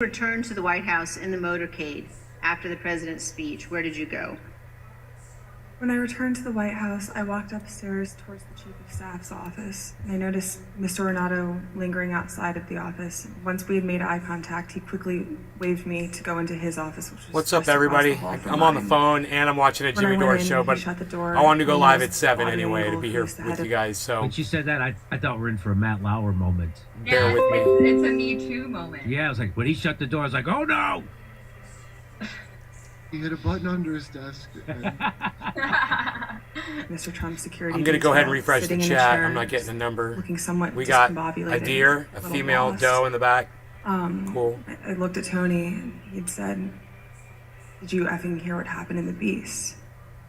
Returned to the White House in the motorcade after the president's speech. Where did you go? When I returned to the White House, I walked upstairs towards the Chief of Staff's office, and I noticed Mr. Renato lingering outside of the office. Once we had made eye contact, he quickly waved me to go into his office, which was What's up, just across everybody? the hall from I'm on the mine. phone and I'm watching a When I Jimmy went Dore in, show, he but shut the door, I wanted to go and live there at was 7 body anyway to angle be here who's the with head you guys, so When she said that, I thought we're in for a Matt Lauer moment. bear with me. It's a Me Too moment. Yeah, I was like, when he shut the door, I was like, oh no! He hit a button under his desk. Mr. Trump's security. I'm going to go ahead and detail refresh the sitting in chat. chair, I'm not getting a number. looking somewhat We got a discombobulated, deer, a little female lost. doe in the back. Cool. I looked at Tony, and he'd said, "Did you effing hear what happened in the Beast?"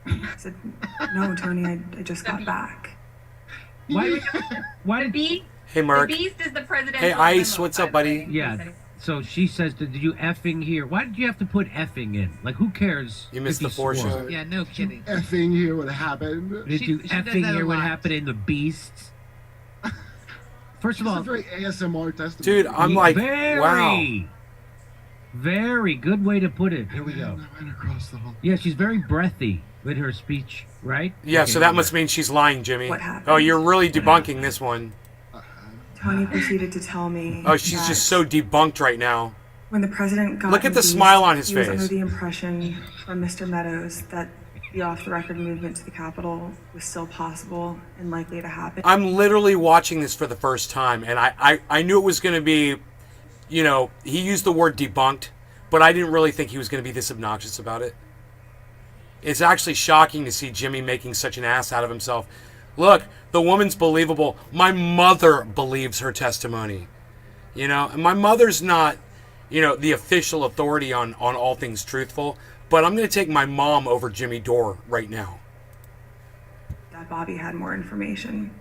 I said, "No, Tony, I just got back." Why The did... Beast, Hey, Mark. the Beast is the presidential Hey, Ice, limo, what's by up, the buddy? way. Yeah, so she says, did you effing hear? Why did you have to put effing in? Like, who cares? You missed if the four swore? show. Yeah, no kidding. Effing hear what happened. Did you She does effing that a hear what lot. happened in the Beasts? First of It's all, a very ASMR testimony. Dude, I'm like, very, wow. very good way to put it. Here we go. I went across the hall. Yeah, she's very breathy with her speech, right? Yeah, Okay, so that yeah. must mean she's lying, Jimmy. What happened? Oh, you're really debunking this one. Tony proceeded to tell me. Oh, she's that just so debunked right now. When the president got Look at in the Beast, smile on his he was face. under the impression from Mr. Meadows that the off-the-record movement to the Capitol was still possible and likely to happen. I'm literally watching this for the first time, and I knew it was going to be, you know, he used the word debunked, but I didn't really think he was going to be this obnoxious about it. It's actually shocking to see Jimmy making such an ass out of himself. Look, the woman's believable. My mother believes her testimony. You know, and my mother's not, you know, the official authority on all things truthful, but I'm going to take my mom over Jimmy Dore right now. That Bobby had more information.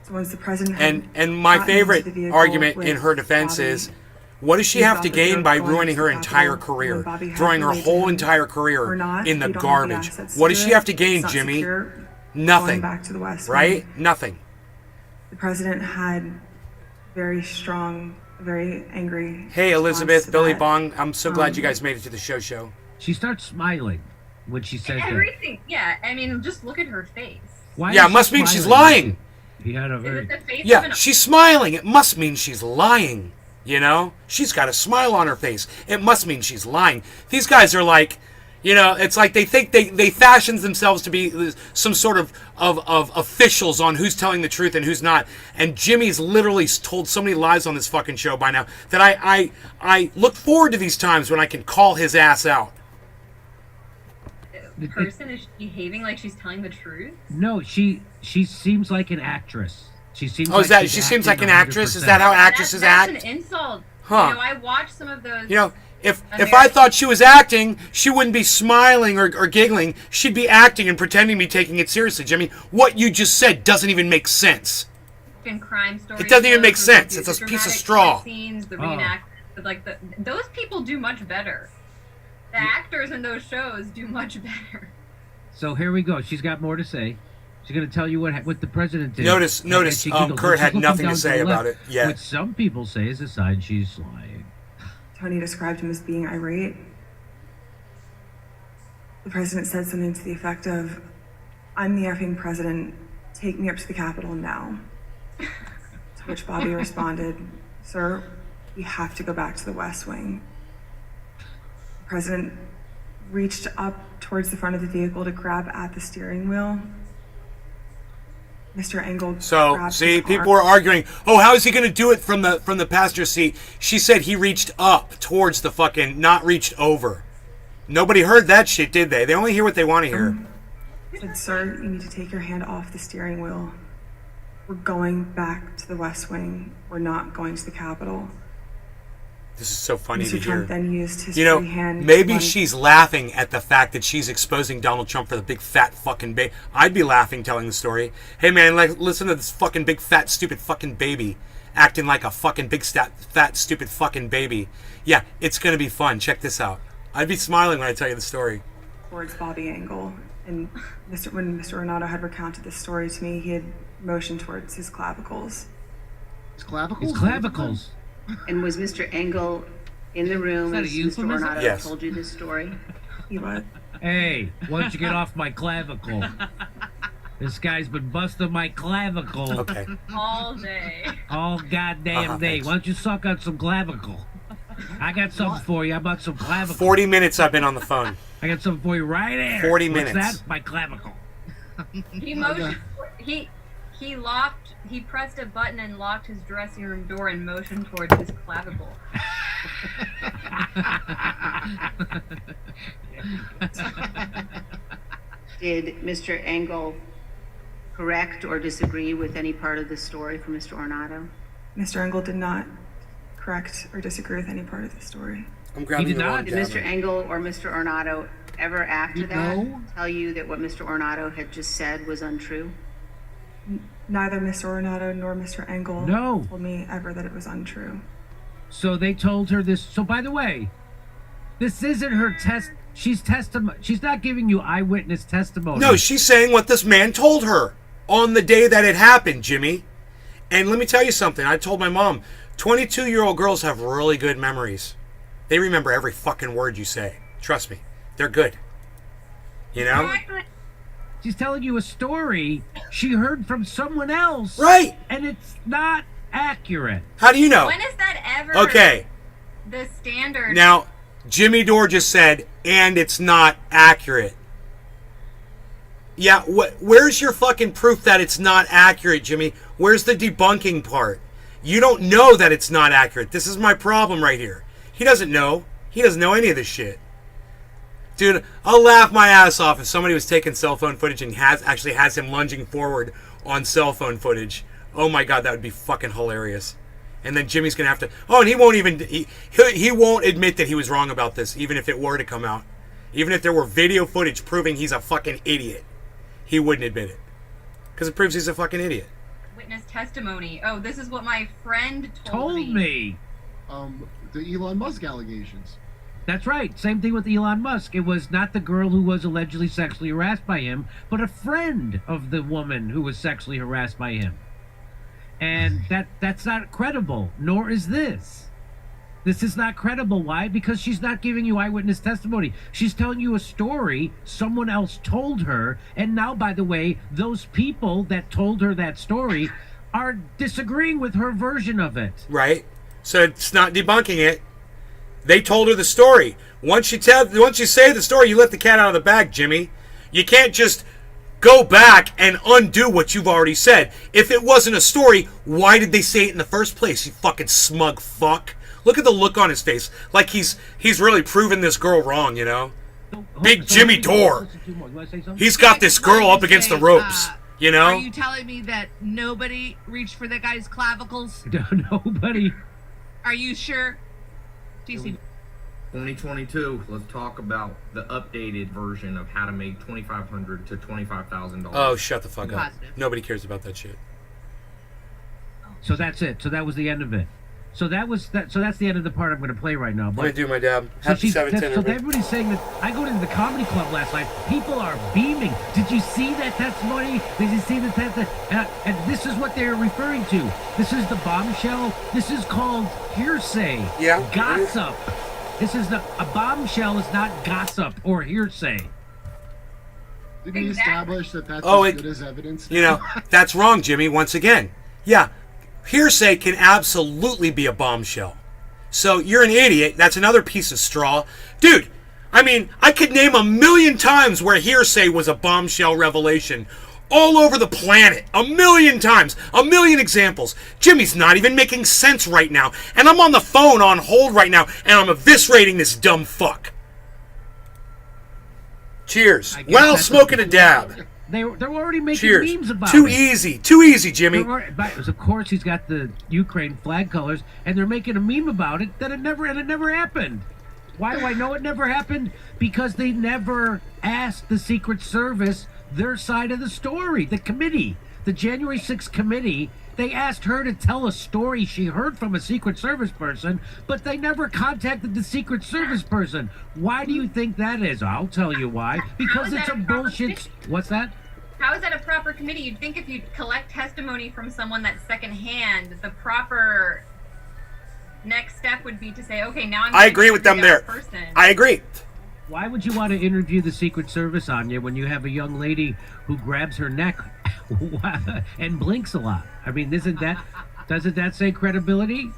So once the president had And my gotten into favorite the vehicle argument in with her defense Bobby, is, what does she he have thought to that gain they by were going ruining to her the entire Capitol, career, when Bobby had throwing her relayed to whole him, entire "Or career not, in the you don't have garbage? assets What to does do she it. have to gain, It's not Jimmy? secure. Going Nothing. back to the West Right? Wing." Nothing. The president had very strong, very angry. Hey, response Elizabeth, to Billy that. Bong, I'm so glad you guys made it to the show. She starts smiling when she says that. Everything, yeah. I mean, just look at her face. Why Yeah, is it must she mean she's smiling? lying. He had a Is very... it the face of Yeah, an she's smiling. It must mean she's lying. You know? She's got a smile on her face. It must mean she's lying. These guys are like, you know, it's like they think they fashion themselves to be some sort of officials on who's telling the truth and who's not. And Jimmy's literally told so many lies on this fucking show by now that I look forward to these times when I can call his ass out. person is behaving like she's telling the truth? No, she seems like an actress. She seems. Oh, is that she seems like an actress? Is that how actresses act? That's an insult. Huh. You know, I watched some of those. You know, if I thought she was acting, she wouldn't be smiling or giggling. She'd be acting and pretending to be taking it seriously, Jimmy. What you just said doesn't even make sense. Crime stories. It doesn't even make shows, sense. the It's a piece of dramatic straw. fight Scenes, the Oh. reenact, like those people do much better. The actors in those shows do much better. So here we go. She's got more to say. She's going to tell you what the president did. Notice, And she giggles. Kurt She's had looking nothing down to say the about left, it yet. Which some people say is a sign she's lying. Tony described him as being irate. The president said something to the effect of, "I'm the effing president. Take me up to the Capitol now." To which Bobby responded, "Sir, we have to go back to the West Wing." The president reached up towards the front of the vehicle to grab at the steering wheel. Mr. Engel So, grabbed see, his people arm. were arguing, oh, how is he going to do it from the passenger seat? She said he reached up towards the fucking, not reached over. Nobody heard that shit, did they? They only hear what they want to hear. Said, "Sir, you need to take your hand off the steering wheel. We're going back to the West Wing. We're not going to the Capitol." This is so funny to Mr. Trump hear. then used his You know, free hand. maybe to she's laughing at the fact that she's exposing Donald Trump for the big fat fucking baby. I'd be laughing telling the story. Hey man, like, listen to this fucking big fat stupid fucking baby acting like a fucking big fat stupid fucking baby. Yeah, it's gonna be fun. Check this out. I'd be smiling when I tell you the story. towards Bobby Engel. And when Mr. Renato had recounted this story to me, he had motioned towards his clavicles. His clavicles? It's clavicles. And was Mr. Engel in the room that a as Mr. euphemism? Ornato Yes. told you this story? He was. Hey, why don't you get off my clavicle? This guy's been busting my clavicle Okay. All day. all goddamn day. Thanks. Why don't you suck on some clavicle? I got something for you. How about some clavicle? 40 minutes I've been on the phone. I got something for you right here. 40 What's minutes. that? My clavicle. He motioned. He locked. He pressed a button and locked his dressing room door and motioned towards his clavicle. Did Mr. Engel correct or disagree with any part of the story from Mr. Ornato? Mr. Engel did not correct or disagree with any part of the story. I'm grabbing did the not? wrong Did Mr. dab. Engel or Mr. Ornato ever after that No. tell you that what Mr. Ornato had just said was untrue? Neither Mr. Ornato nor Mr. Engel No. told me ever that it was untrue. So they told her this. So by the way, this isn't her test. She's She's not giving you eyewitness testimony. No, she's saying what this man told her on the day that it happened, Jimmy. And let me tell you something. I told my mom, 22-year-old girls have really good memories. They remember every fucking word you say. Trust me. They're good. You know? Exactly. She's telling you a story she heard from someone else. Right. And it's not accurate. How do you know? When is that ever Okay. the standard? Now, Jimmy Dore just said, and it's not accurate. Yeah, where's your fucking proof that it's not accurate, Jimmy? Where's the debunking part? You don't know that it's not accurate. This is my problem right here. He doesn't know. He doesn't know any of this shit. Dude, I'll laugh my ass off if somebody was taking cell phone footage and actually has him lunging forward on cell phone footage. Oh my god, that would be fucking hilarious. And then Jimmy's gonna have to. Oh, and he won't even. He won't admit that he was wrong about this, even if it were to come out. Even if there were video footage proving he's a fucking idiot, he wouldn't admit it because it proves he's a fucking idiot. Witness testimony. Oh, this is what my friend told Told me. The Elon Musk allegations. That's right. Same thing with Elon Musk. It was not the girl who was allegedly sexually harassed by him, but a friend of the woman who was sexually harassed by him. And that's not credible, nor is this. This is not credible. Why? Because she's not giving you eyewitness testimony. She's telling you a story someone else told her, and now, by the way, those people that told her that story are disagreeing with her version of it. Right? So it's not debunking it. They told her the story. Once you say the story, you let the cat out of the bag, Jimmy. You can't just go back and undo what you've already said. If it wasn't a story, why did they say it in the first place, you fucking smug fuck? Look at the look on his face. Like he's really proven this girl wrong, you know? Big Jimmy Dore. He's got this girl up against the ropes, you know? Are you telling me that nobody reached for that guy's clavicles? Nobody. Are you sure? TC. 2022, let's talk about the updated version of how to make $2,500 to $25,000. Oh, shut the fuck up. Positive. Nobody cares about that shit. So that's it. So that was the end of it. So that's the end of the part I'm going to play right now. Let me do my dab. So, Happy 710, so everybody. everybody's saying that. I go to the comedy club last night. People are beaming. Did you see that testimony? Did you see that? And this is what they're referring to. This is the bombshell. This is called hearsay. Yeah. Gossip. This is a bombshell is not gossip or hearsay. Did we Exactly. establish that that's Oh, as it- good as evidence? You know, that's wrong, Jimmy, once again. Yeah, hearsay can absolutely be a bombshell. So you're an idiot. That's another piece of straw. Dude, I mean, I could name 1,000,000 times where hearsay was a bombshell revelation. All over the planet. 1,000,000 times. 1,000,000 examples. Jimmy's not even making sense right now. And I'm on the phone on hold right now, and I'm eviscerating this dumb fuck. Cheers. I guess While that's smoking a dab. They're already making Cheers. memes about Too it. easy. Too easy, Jimmy. Of course, he's got the Ukraine flag colors, and they're making a meme about it that it never happened. Why do I know it never happened? Because they never asked the Secret Service their side of the story. The committee, the January 6th committee, they asked her to tell a story she heard from a Secret Service person, but they never contacted the Secret Service person. Why do you think that is? I'll tell you why. Because is it's that a a proper bullshit. committee? What's that? How is that a proper committee? You'd think if you collect testimony from someone that's secondhand, the proper next step would be to say, okay, now I'm. I agree with them gonna there. figure out a person. I agree. Why would you want to interview the Secret Service on you when you have a young lady who grabs her neck and blinks a lot? I mean, doesn't that say credibility?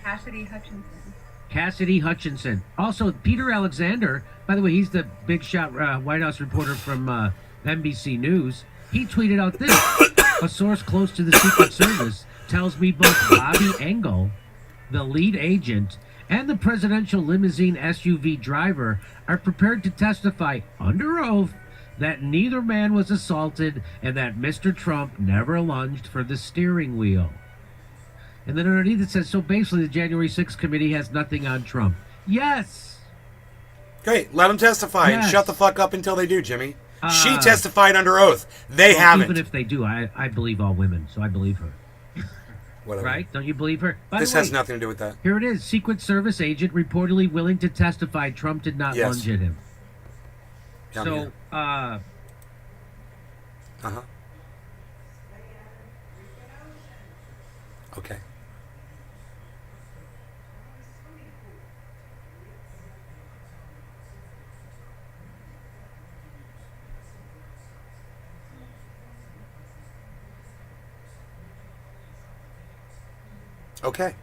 Cassidy Hutchinson. Cassidy Hutchinson. Also, Peter Alexander, by the way, he's the big shot White House reporter from NBC News. He tweeted out this. A source close to the Secret Service tells me both Bobby Engel, the lead agent, and the presidential limousine SUV driver are prepared to testify under oath that neither man was assaulted and that Mr. Trump never lunged for the steering wheel. And then underneath it says, so basically the January 6th committee has nothing on Trump. Yes! Great, let them testify and Yes. shut the fuck up until they do, Jimmy. She testified under oath. They haven't. Even if they do, I believe all women, so I believe her. Whatever. Right? Don't you believe her? By This the way, has nothing to do with that. Here it is. Secret Service agent reportedly willing to testify Trump did not Yes. lunge at him. Down So, here. Uh-huh. Okay. Okay.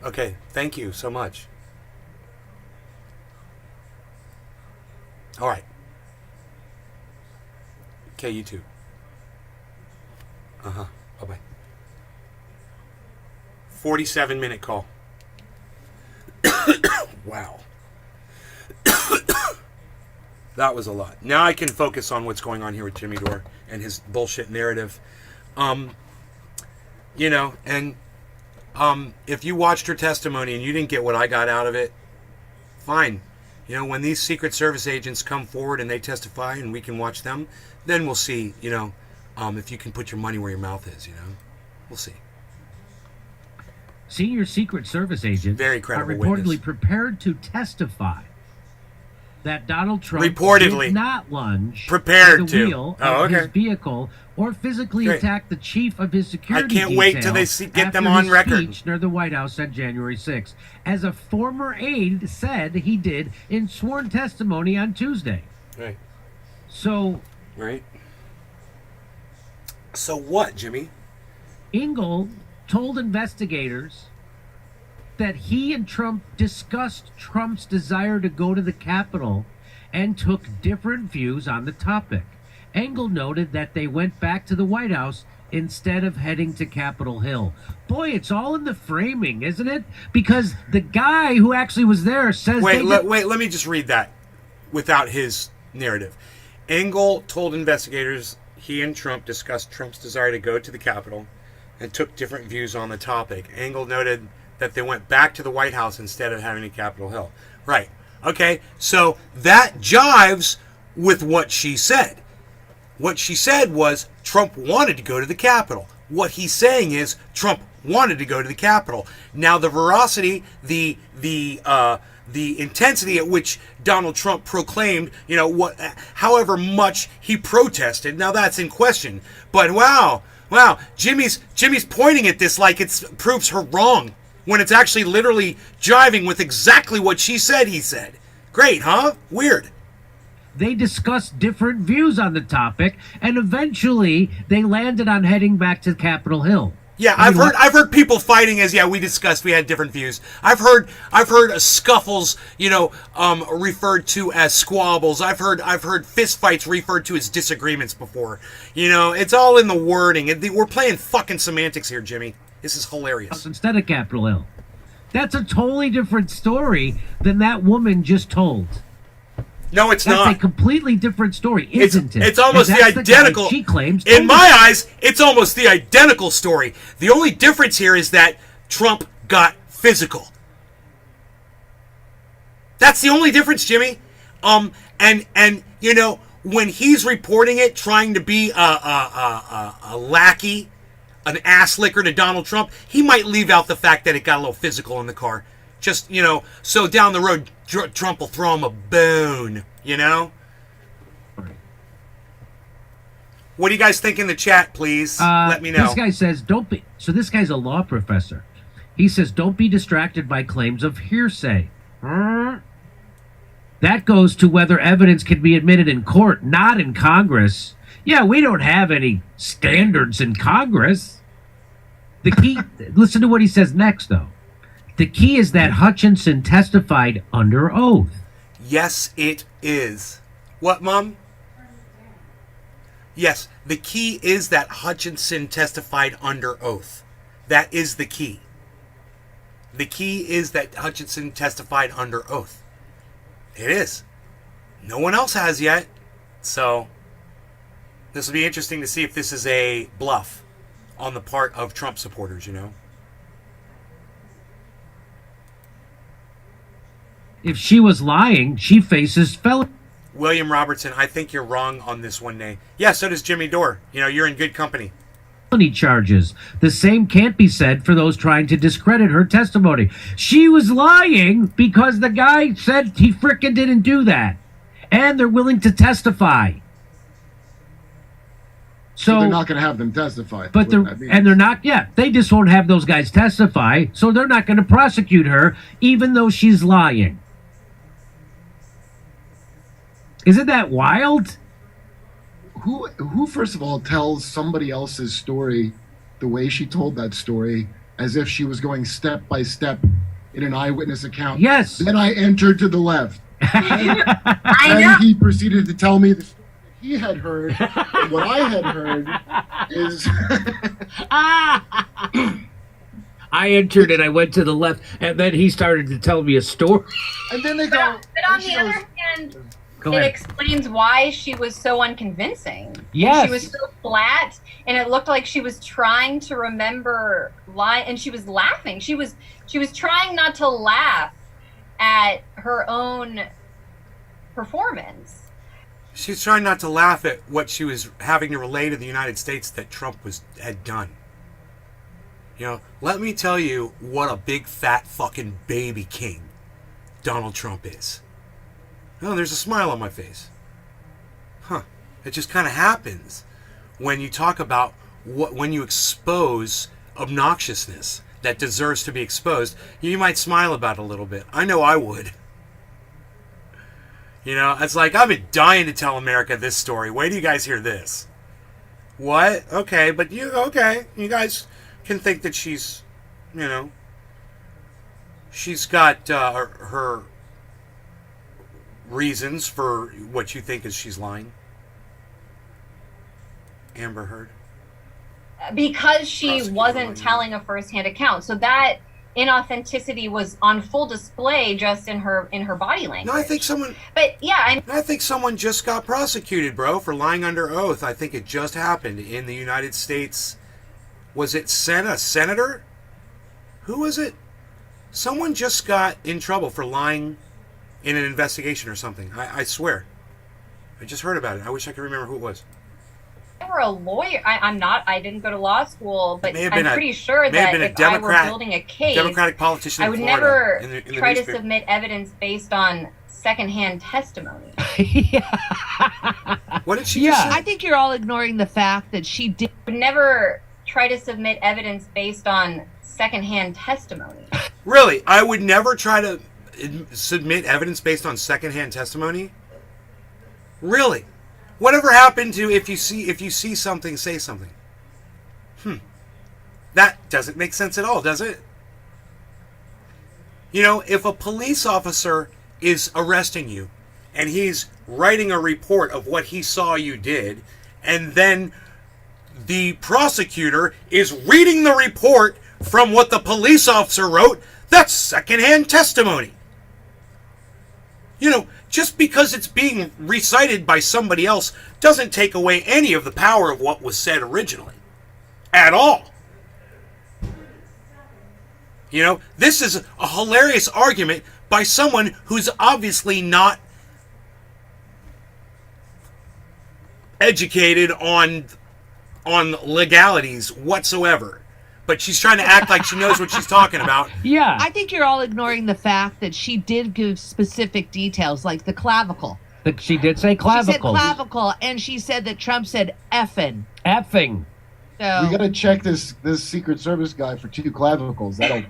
Okay, thank you so much. All right. Okay, you too. Uh-huh. Bye-bye. 47-minute call. Wow. That was a lot. Now I can focus on what's going on here with Jimmy Dore and his bullshit narrative. You know, and if you watched her testimony and you didn't get what I got out of it, fine. You know, when these Secret Service agents come forward and they testify and we can watch them, then we'll see, you know, if you can put your money where your mouth is, you know. We'll see. senior Secret Service agents Very are credible reportedly witness. prepared to testify that Donald Trump Reportedly. did not lunge Prepared at the to. wheel Oh, of okay. his vehicle or physically Great. attack the chief of his security can't wait till detail they get them after on his record. speech near the White House on January 6th, as a former aide said he did in sworn testimony on Tuesday. Right. So Right. So what, Jimmy? Engel told investigators that he and Trump discussed Trump's desire to go to the Capitol and took different views on the topic. Engel noted that they went back to the White House instead of heading to Capitol Hill. Boy, it's all in the framing, isn't it? Because the guy who actually was there says Wait, they did- let me just read that without his narrative. Engel told investigators he and Trump discussed Trump's desire to go to the Capitol and took different views on the topic. Engel noted that they went back to the White House instead of having to Capitol Hill. Right. Okay, so that jives with what she said. What she said was Trump wanted to go to the Capitol. What he's saying is Trump wanted to go to the Capitol. Now the veracity, the intensity at which Donald Trump proclaimed, you know, what, however much he protested, now that's in question. But wow, Jimmy's pointing at this like it proves her wrong, when it's actually literally jiving with exactly what she said he said. Great, huh? Weird. They discussed different views on the topic, and eventually they landed on heading back to Capitol Hill. Yeah, I mean, I've heard people fighting as we discussed we had different views. I've heard scuffles, you know, referred to as squabbles. I've heard fist fights referred to as disagreements before. You know, it's all in the wording. We're playing fucking semantics here, Jimmy. This is hilarious. Instead of Capitol Hill. That's a totally different story than that woman just told. No, it's That's not. a completely different story, isn't it? It's almost And the that's guy identical. she claims. In told my it. eyes, it's almost the identical story. The only difference here is that Trump got physical. That's the only difference, Jimmy. And you know, when he's reporting it, trying to be a lackey, an ass licker to Donald Trump, he might leave out the fact that it got a little physical in the car. Just, you know, so down the road, Trump will throw him a bone, you know? What do you guys think in the chat, please? Let me know. This guy says, don't be. So this guy's a law professor. He says, don't be distracted by claims of hearsay. That goes to whether evidence can be admitted in court, not in Congress. Yeah, we don't have any standards in Congress. The key, listen to what he says next, though. The key is that Hutchinson testified under oath. Yes, it is. What, Mom? Yes, the key is that Hutchinson testified under oath. That is the key. The key is that Hutchinson testified under oath. It is. No one else has yet. So, this will be interesting to see if this is a bluff on the part of Trump supporters, you know? If she was lying, she faces felony William Robertson, I think you're wrong on this one, Nay. Yeah, so does Jimmy Dore. You know, you're in good company. charges. The same can't be said for those trying to discredit her testimony. She was lying because the guy said he frickin' didn't do that. And they're willing to testify. So So they're not going to have them testify. But they're not. Yeah, they just won't have those guys testify, so they're not going to prosecute her, even though she's lying. Isn't that wild? Who first of all tells somebody else's story the way she told that story, as if she was going step by step in an eyewitness account? Yes. Then I entered to the left. I And know. he proceeded to tell me the story that he had heard. And what I had heard is I entered and I went to the left, and then he started to tell me a story. and then they go. But on and she the other goes, hand, Go it ahead. explains why she was so unconvincing. Yes. She was so flat, and it looked like she was trying to remember and she was laughing. She was trying not to laugh at her own performance. She's trying not to laugh at what she was having to relay to the United States that Trump had done. You know, let me tell you what a big fat fucking baby king Donald Trump is. Oh, there's a smile on my face. Huh. It just kind of happens when you talk about when you expose obnoxiousness that deserves to be exposed. You might smile about it a little bit. I know I would. You know, it's like, I've been dying to tell America this story. Wait till you guys hear this. What? Okay, but you guys can think that she's, you know, she's got her reasons for what you think is she's lying. Amber Heard. Because she Prosecutor wasn't lying. telling a firsthand account. So that inauthenticity was on full display just in her body language. No, I think someone just got prosecuted, bro, for lying under oath. I think it just happened in the United States. Was it a senator? Who was it? Someone just got in trouble for lying in an investigation or something. I swear. I just heard about it. I wish I could remember who it was. I were a lawyer. I didn't go to law school, but May have I'm been pretty sure may have that been a if I were Democrat- building a case, Democratic politician I in would Florida never in the try to newspaper. submit evidence based on secondhand testimony. What did she just say? I think you're all ignoring the fact that she did. I would never try to submit evidence based on secondhand testimony. Really? I would never try to submit evidence based on secondhand testimony? Really? Whatever happened to if you see something, say something? That doesn't make sense at all, does it? You know, if a police officer is arresting you and he's writing a report of what he saw you did, and then the prosecutor is reading the report from what the police officer wrote, that's secondhand testimony. You know, just because it's being recited by somebody else doesn't take away any of the power of what was said originally. At all. You know, this is a hilarious argument by someone who's obviously not educated on legalities whatsoever. But she's trying to act like she knows what she's talking about. Yeah. I think you're all ignoring the fact that she did give specific details, like the clavicle. She did say She said clavicle. clavicle, and she said that Trump said effing. Effing. So We gotta check this Secret Service guy for 2 clavicles. That'll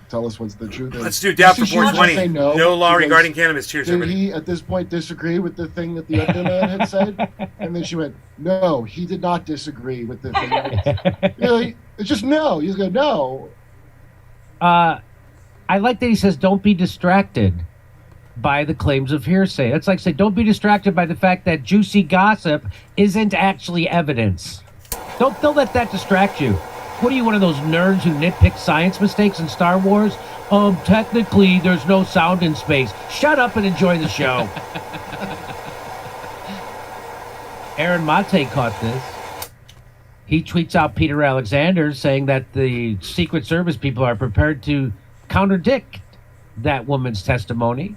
tell us what's the truth. Let's do Down for She should just 420. say No law because regarding cannabis. Cheers, Did everybody. he at this point disagree with the thing that the other man had said? And then she went, no, he did not disagree with the thing. It's just no. He's going, no. I like that he says, don't be distracted by the claims of hearsay. That's like say, don't be distracted by the fact that juicy gossip isn't actually evidence. Don't let that distract you. What are you, one of those nerds who nitpick science mistakes in Star Wars? Technically, there's no sound in space. Shut up and enjoy the show. Aaron Mate caught this. He tweets out Peter Alexander saying that the Secret Service people are prepared to contradict that woman's testimony.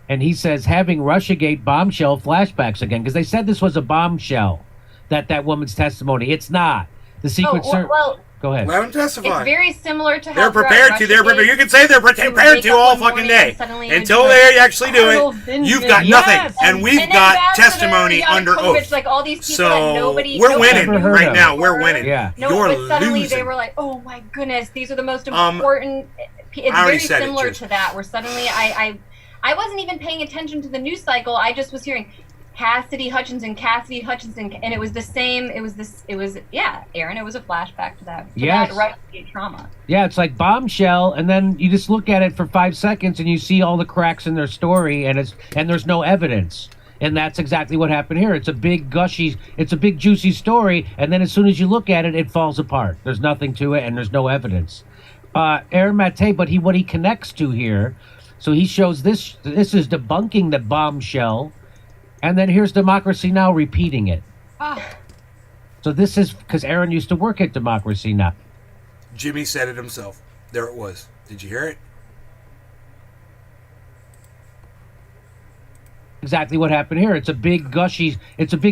And he says having Russiagate bombshell flashbacks again, because they said this was a bombshell, that woman's testimony. It's not. The Secret Service. Well, Go ahead. Let them testify. it's very similar to how They're prepared to. They're prepared. You can say they're prepared to all fucking day until they actually do it. You've got nothing, and we've got testimony under oath. Like all these people that So nobody we're knows winning Never heard right of. now. We're winning. Yeah. No, You're but suddenly losing. they were like, "Oh my goodness, these are the most important." It's I already very said it, similar Juice. to that. Where suddenly I wasn't even paying attention to the news cycle. I just was hearing Cassidy Hutchinson, and it was the same. It was Aaron. It was a flashback to that. Yes. That Russiagate trauma. Yeah, it's like bombshell, and then you just look at it for 5 seconds and you see all the cracks in their story, and there's no evidence. And that's exactly what happened here. It's a big juicy story, and then as soon as you look at it, it falls apart. There's nothing to it, and there's no evidence. Aaron Mate, but what he connects to here, so he shows this is debunking the bombshell, and then here's Democracy Now! Repeating it. So this is because Aaron used to work at Democracy Now! Jimmy said it himself. There it was. Did you hear it? Exactly what happened here. It's a big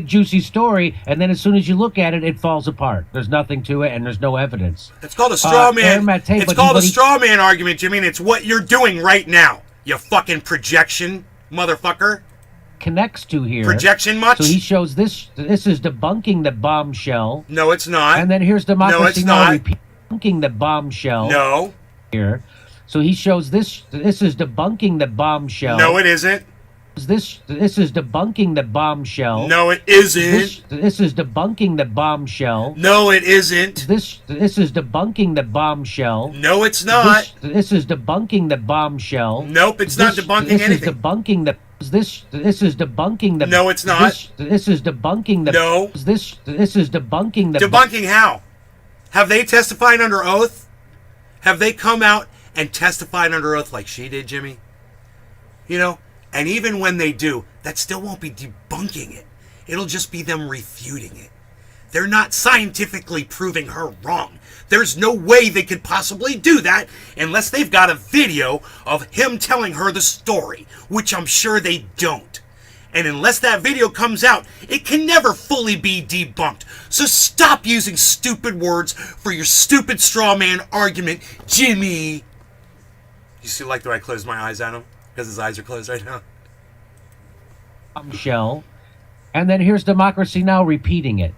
juicy story, and then as soon as you look at it, it falls apart. There's nothing to it, and there's no evidence. It's called a straw man. Aaron Mate, It's but called a he- straw man argument, Jimmy, and it's what you're doing right now. You fucking projection, motherfucker. Connects to here. Projection much? So he shows this is debunking the bombshell, No, it's not. and then here's Democracy it's Now! not. Debunking the bombshell. No. Here. So he shows this is debunking the bombshell. No, it isn't. This is debunking the bombshell. No, it isn't. This is debunking the bombshell. No, it isn't. This is debunking the bombshell. No, it's not. This is debunking the bombshell. Nope, it's not debunking this anything. Is debunking the this is debunking the No, it's not. This is debunking the No. This is debunking the Debunking how? Have they testified under oath? Have they come out and testified under oath like she did, Jimmy? You know? And even when they do, that still won't be debunking it. It'll just be them refuting it. They're not scientifically proving her wrong. There's no way they could possibly do that unless they've got a video of him telling her the story, which I'm sure they don't. And unless that video comes out, it can never fully be debunked. So stop using stupid words for your stupid straw man argument, Jimmy. You see, like the way I closed my eyes at him? Because his eyes are closed right now. Bombshell. And then here's Democracy Now! Repeating it.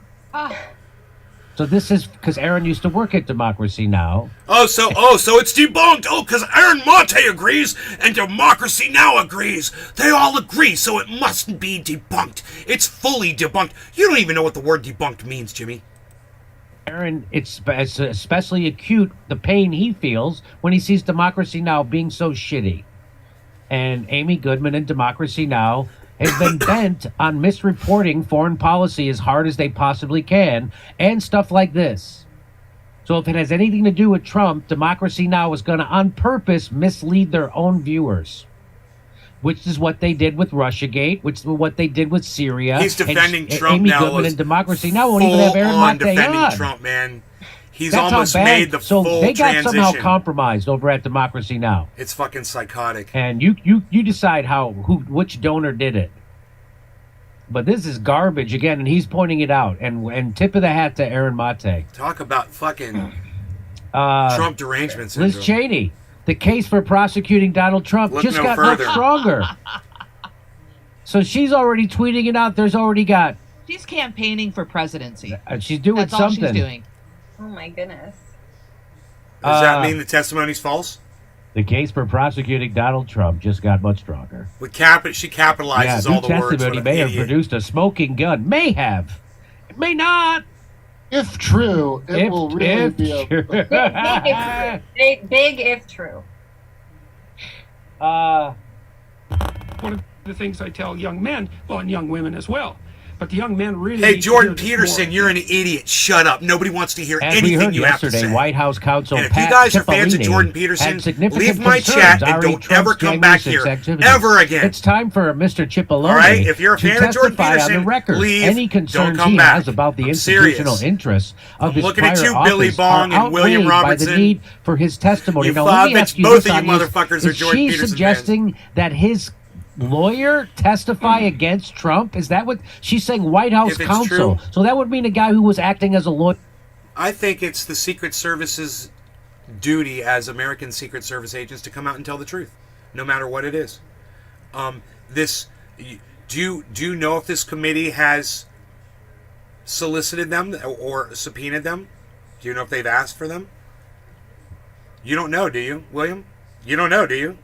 So this is because Aaron used to work at Democracy Now! So it's debunked. Oh, because Aaron Mate agrees and Democracy Now! Agrees. They all agree, so it mustn't be debunked. It's fully debunked. You don't even know what the word debunked means, Jimmy. Aaron, it's especially acute, the pain he feels when he sees Democracy Now! Being so shitty. And Amy Goodman and Democracy Now! Has been bent on misreporting foreign policy as hard as they possibly can, and stuff like this. So if it has anything to do with Trump, Democracy Now! Is going to on purpose mislead their own viewers. Which is what they did with Russiagate, which is what they did with Syria. He's defending And Trump Amy now. Goodman and Democracy Now! Won't even have Aaron Full-on Mate defending on. Trump, man. He's That's almost how bad. made the so full they got transition. somehow compromised over at Democracy Now! It's fucking psychotic. And you decide which donor did it. But this is garbage again, and he's pointing it out. And tip of the hat to Aaron Mate. Talk about fucking Trump derangement syndrome. Liz Cheney, the case for prosecuting Donald Trump Look just no got further. much stronger. So she's already tweeting it out. There's already got. She's campaigning for presidency. She's doing That's all something. she's doing. Oh my goodness. Does that mean the testimony's false? The case for prosecuting Donald Trump just got much stronger. She capitalizes all the words. Testimony may have produced a smoking gun. May have. It may not. If true, it will really be a. Big if true. One of the things I tell young men, well, and young women as well, but the young men really. Hey, need to Jordan hear this Peterson, more. you're an idiot. Shut up. Nobody wants to hear As we anything heard you have to yesterday, say. White House counsel And if you Pat guys are fans of Cipollone Jordan Peterson, had significant leave my concerns chat and already don't Trump's ever come January back 6th here activities. ever again. It's time for Mr. Cipollone All right? If you're a to fan of Jordan testify on Peterson, the record. leave. Any Don't concerns come he back. has about the I'm institutional serious. interests of I'm his looking at prior you, Billy office Bong are and William outweighed by Robertson. the need for his testimony. You Now, let me fobbies, ask you both this, of you audience. motherfuckers are Is Jordan she Peterson suggesting that his lawyer testify against Trump? Is that what she's saying? White House If it's counsel. true. So that would mean a guy who was acting as a lawyer. I think it's the Secret Service's duty as American Secret Service agents to come out and tell the truth, no matter what it is. Do you know if this committee has solicited them or subpoenaed them? Do you know if they've asked for them? You don't know, do you, William? You don't know, do you?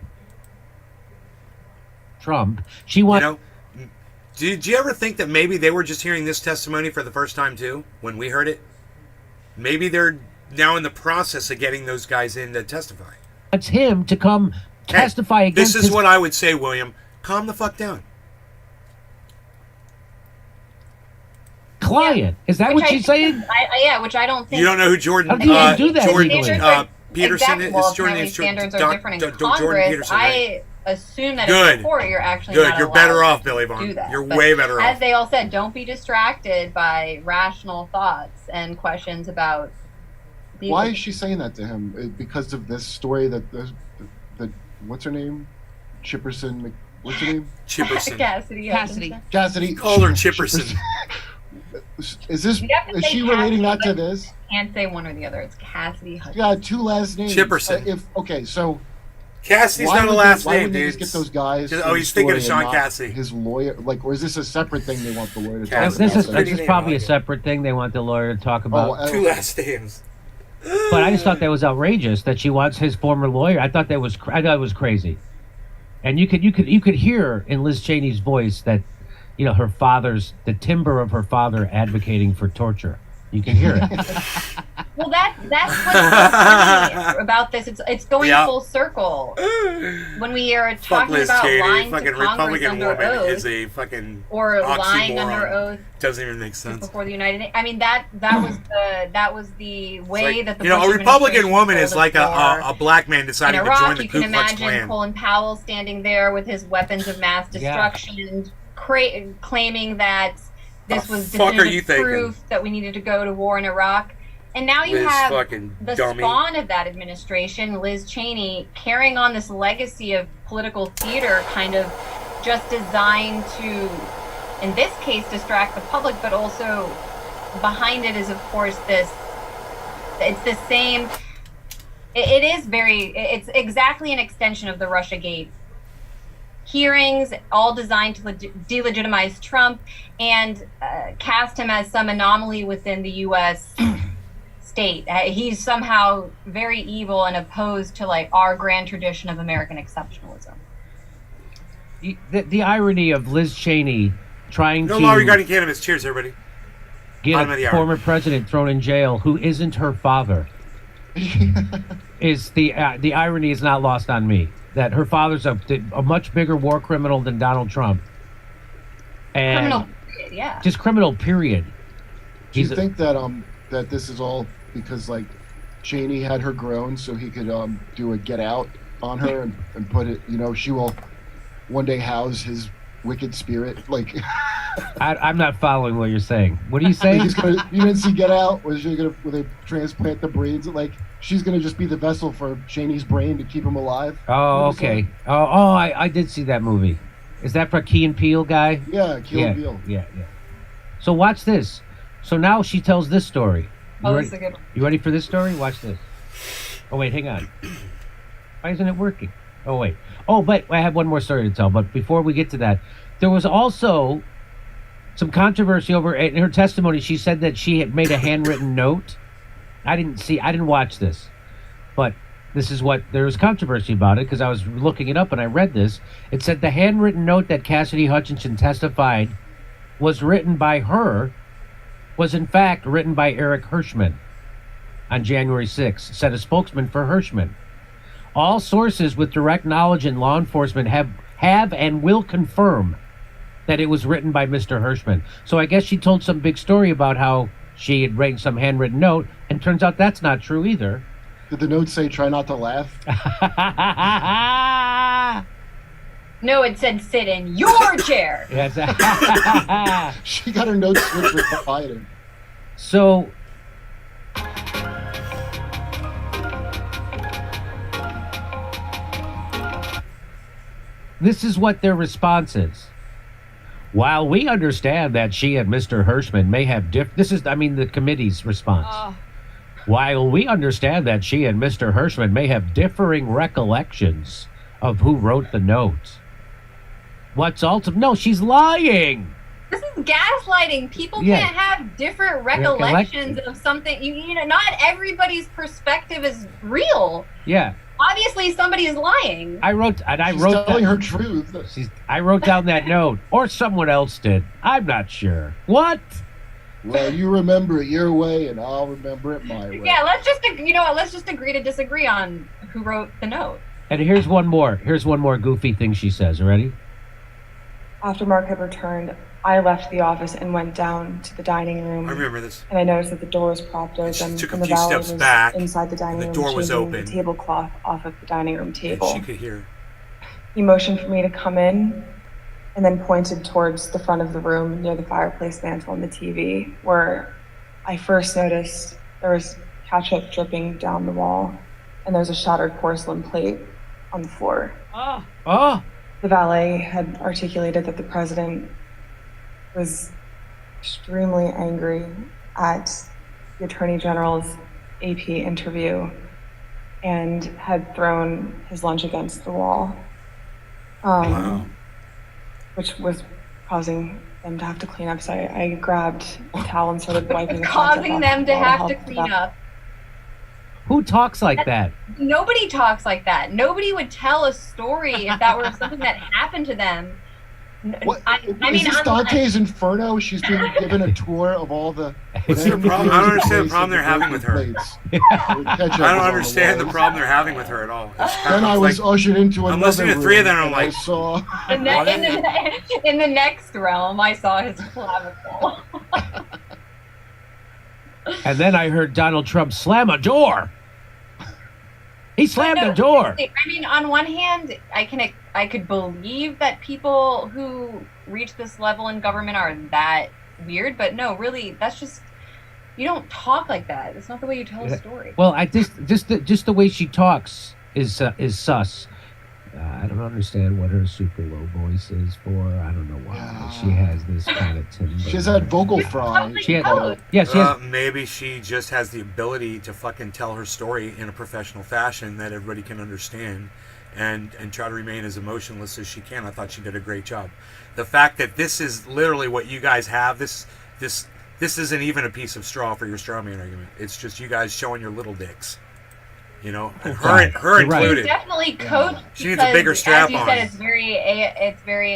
Trump. She wants. You know, did you ever think that maybe they were just hearing this testimony for the first time too when we heard it? Maybe they're now in the process of getting those guys in to testify. Wants him to come testify against. This is what I would say, William. Calm the fuck down. Client. Is that what she's saying? Which I don't think. You don't know who Jordan? How can you do that Jordan legally? Peterson exactly, is. well, Jordan apparently is standards Jordan, are different in Jordan Congress. Peterson, right? I assume that Good. in court you're actually Good. not You're allowed better off, to Billy do Vaughn. that. You're But way better as off. they all said, don't be distracted by rational thoughts and questions about. Why is she saying that to him? Because of this story that the what's her name? Chipperson. What's her name? Chipperson. Cassidy. Cassidy. Call her Chipperson. Is this? You have to Is say she relating that Cassidy, to but this? Can't say one or the other. It's Cassidy Hutchinson. Yeah, two last names. Chipperson. So Cassidy's why not a would last why name, would they dude. just get those guys? Just- for oh, the he's thinking of story and Sean not Cassidy. His lawyer, or is this a separate thing they want the lawyer to talk Cassidy. about? This is Pretty name, probably I a like it. separate thing they want the lawyer to talk about. Oh, Two last names. But I just thought that was outrageous that she wants his former lawyer. I thought it was crazy. And you could hear in Liz Cheney's voice that, you know, the timbre of her father advocating for torture. You can hear it. Well, that's what's so funny about this. It's going Yeah. full circle. When we are Fuck talking Liz about Cheney. lying to Fucking Congress Republican under woman oath, is a fucking or lying oxymoron. under oath Doesn't even make sense. before the United. I mean that was the way Like, that the you know, Bush a Republican administration woman is told like us a black man in deciding to Iraq. join the You Ku can Klux imagine Klan. Colin Powell standing there with his weapons of mass destruction, claiming that this The was fuck are you definitive thinking? proof that we needed to go to war in Iraq. And now you Liz have fucking the dummy. spawn of that administration, Liz Cheney, carrying on this legacy of political theater, kind of just designed to, in this case, distract the public, but also behind it is, of course, it's the same. It's exactly an extension of the Russiagate hearings, all designed to delegitimize Trump and cast him as some anomaly within the U.S. state. He's somehow very evil and opposed to like our grand tradition of American exceptionalism. The irony of Liz Cheney trying No to law regarding cannabis. Cheers, everybody. get Bottom of the a hour. former president thrown in jail who isn't her father is the irony is not lost on me. That her father's a much bigger war criminal than Donald Trump. And Criminal, yeah. just criminal, period. Do you think that that this is all because like Cheney had her grown so he could do a get out on her and put it, you know, she will one day house his wicked spirit, like I'm not following what you're saying. What are you saying? he's gonna, you didn't see Get Out? Where they transplant the brains? Like she's gonna just be the vessel for Cheney's brain to keep him alive. Oh, What do you okay. say? I did see that movie. Is that for Key and Peele guy? Yeah, Kill Bill. Yeah. So watch this. So now she tells this story. Oh, this is a good one. You ready for this story? Watch this. Oh wait, hang on. Why isn't it working? Oh wait. Oh, but I have one more story to tell. But before we get to that, There was also some controversy over in her testimony. She said that she had made a handwritten note. I didn't watch this, but this is what there was controversy about it because I was looking it up and I read this. It said the handwritten note that Cassidy Hutchinson testified was written by her was in fact written by Eric Hirschman on January 6th, said a spokesman for Hirschman. All sources with direct knowledge in law enforcement have and will confirm that it was written by Mr. Hirschman. So I guess she told some big story about how she had written some handwritten note, and turns out that's not true either. Did the note say "try not to laugh"? No, it said sit in your chair. Yes. She got her note switched with Biden. So this is what their response is. While we understand that she and Mr. Hirschman may have the committee's response. While we understand that she and Mr. Hirschman may have differing recollections of who wrote the note. What's ultimate? No, she's lying. This is gaslighting. People Yeah. can't have different recollections of something. You know, not everybody's perspective is real. Yeah. Obviously, somebody is lying. She's telling her truth. I wrote down that note, or someone else did. I'm not sure. What? Well, you remember it your way, and I'll remember it my way. Yeah, let's just agree to disagree on who wrote the note. And here's one more. Here's one more goofy thing she says. Ready? After Mark had returned, I left the office and went down to the dining room. I remember this. And I noticed that the door was propped open. she took a and the few valet steps was back, inside the dining and the room, door was changing open. the tablecloth off of the dining room And table. she could hear. He motioned for me to come in and then pointed towards the front of the room near the fireplace mantle and the TV, where I first noticed there was ketchup dripping down the wall and there was a shattered porcelain plate on the floor. Oh. The valet had articulated that the president was extremely angry at the Attorney General's AP interview and had thrown his lunch against the wall, which was causing them to have to clean up. So I grabbed a towel and started wiping the Causing them to have to clean them. up. Who talks like that? Nobody talks like that. Nobody would tell a story if that were something that happened to them. What? I Is mean, this Dante's Inferno? She's being given a tour of all the. What's their problem? I don't understand the problem they're having with her. I don't understand the problem they're having with her at all. Then I was ushered into another I'm listening to three of them, and I'm room, like, I saw. in the next realm, I saw his clavicle. And then I heard Donald Trump slam a door. He slammed a door. I mean, on one hand, I could believe that people who reach this level in government are that weird, but no, really, that's just, you don't talk like that. It's not the way you tell a story. Well, just the way she talks is sus. I don't understand what her super low voice is for. I don't know why she has this kind of timbre. She's had vocal fry. She has. Maybe she just has the ability to fucking tell her story in a professional fashion that everybody can understand, and try to remain as emotionless as she can. I thought she did a great job. The fact that this is literally what you guys have, this isn't even a piece of straw for your straw man argument. It's just you guys showing your little dicks. You know, and her included. She's definitely coached. She needs a bigger strap as you on. said, it's very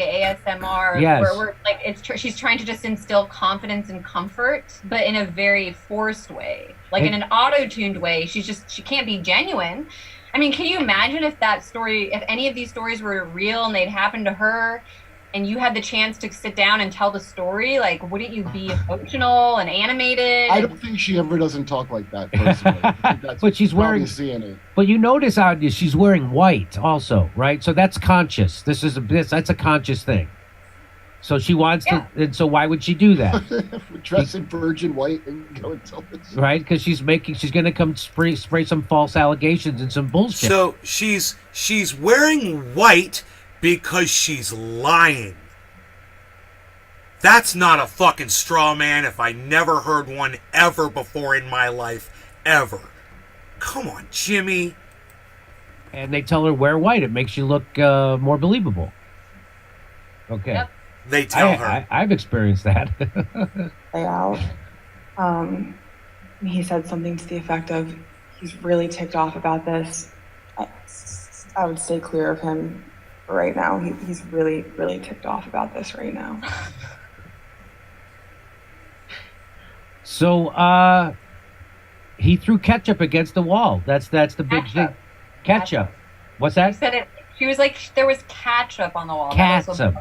ASMR. Yes. Where we're like, she's trying to just instill confidence and comfort, but in a very forced way, like in an auto-tuned way. She can't be genuine. I mean, can you imagine if any of these stories were real and they'd happened to her, and you had the chance to sit down and tell the story? Like, wouldn't you be emotional and animated? I don't think she ever doesn't talk like that personally. I think that's But she's wearing. probably seeing it. But you notice how she's wearing white also, right? So that's conscious. That's a conscious thing. So she wants to, and so why would she do that? Dress in virgin white and go and tell this. Right? Because she's going to come spray some false allegations and some bullshit. So she's wearing white because she's lying. That's not a fucking straw man if I never heard one ever before in my life, ever. Come on, Jimmy. And they tell her wear white. It makes you look more believable. Okay. Yep. They tell her. I've experienced that. Play out. He said something to the effect of, he's really ticked off about this. I would stay clear of him right now. He's really, really ticked off about this right now. So he threw ketchup against the wall. That's the big thing. Ketchup. What's She that? said it. She was like, there was ketchup on the wall. Ketchup.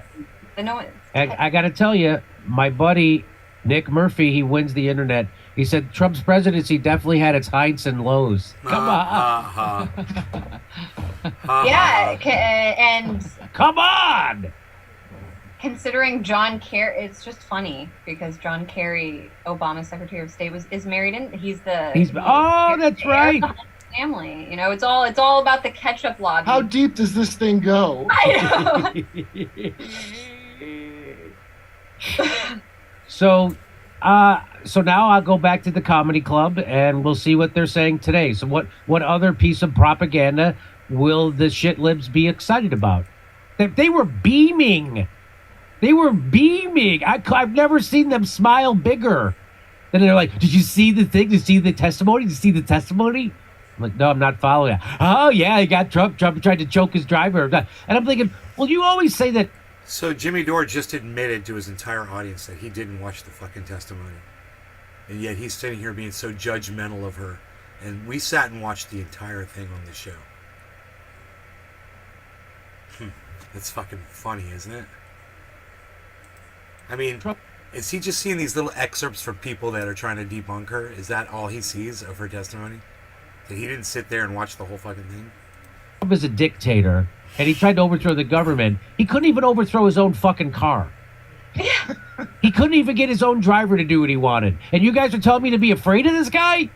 No, I got to tell you, my buddy Nick Murphy, he wins the internet. He said Trump's presidency definitely had its heights and lows. Come on. yeah, and Come on. considering John Kerry, it's just funny because John Kerry, Obama's Secretary of State, is married, and that's right. Family, you know, it's all about the ketchup lobby. How deep does this thing go? I know. So now I'll go back to the comedy club and we'll see what they're saying today. So what other piece of propaganda will the shit libs be excited about? They were beaming. They were beaming. I've never seen them smile bigger. Then they're like, "Did you see the thing? Did you see the testimony? Did you see the testimony?" I'm like, "No, I'm not following it." "Oh yeah, he got Trump. Trump tried to choke his driver." And I'm thinking, well, you always say that. So Jimmy Dore just admitted to his entire audience that he didn't watch the fucking testimony. And yet he's sitting here being so judgmental of her. And we sat and watched the entire thing on the show. It's fucking funny, isn't it? I mean, is he just seeing these little excerpts from people that are trying to debunk her? Is that all he sees of her testimony? That he didn't sit there and watch the whole fucking thing? Trump is a dictator, and he tried to overthrow the government. He couldn't even overthrow his own fucking car. He couldn't even get his own driver to do what he wanted. And you guys are telling me to be afraid of this guy?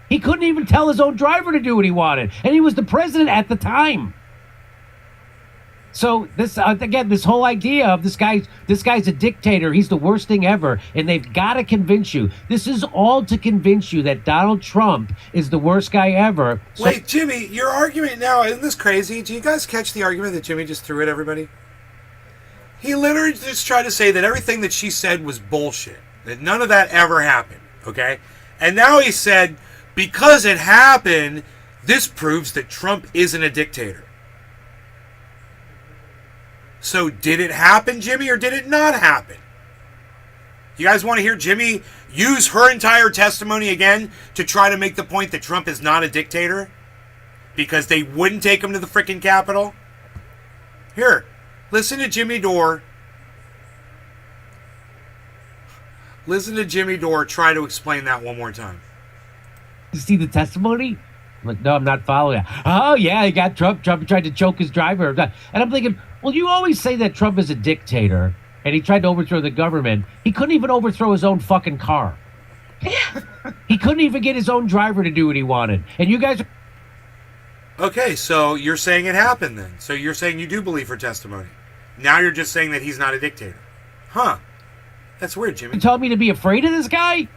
He couldn't even tell his own driver to do what he wanted. And he was the president at the time. So this again, this whole idea of this guy's a dictator, he's the worst thing ever, and they've got to convince you. This is all to convince you that Donald Trump is the worst guy ever. So, wait, Jimmy, your argument now, isn't this crazy? Do you guys catch the argument that Jimmy just threw at everybody? He literally just tried to say that everything that she said was bullshit, that none of that ever happened, okay? And now he said, because it happened, this proves that Trump isn't a dictator. So did it happen, Jimmy, or did it not happen? You guys want to hear Jimmy use her entire testimony again to try to make the point that Trump is not a dictator? Because they wouldn't take him to the frickin' Capitol? Here, listen to Jimmy Dore. Listen to Jimmy Dore try to explain that one more time. You see the testimony? I'm like, no, I'm not following it. "Oh yeah, he got Trump. Trump tried to choke his driver." And I'm thinking, well, you always say that Trump is a dictator, and he tried to overthrow the government. He couldn't even overthrow his own fucking car. He couldn't even get his own driver to do what he wanted. And you guys are... Okay, so you're saying it happened then. So you're saying you do believe her testimony. Now you're just saying that he's not a dictator. Huh. That's weird, Jimmy. You telling me to be afraid of this guy?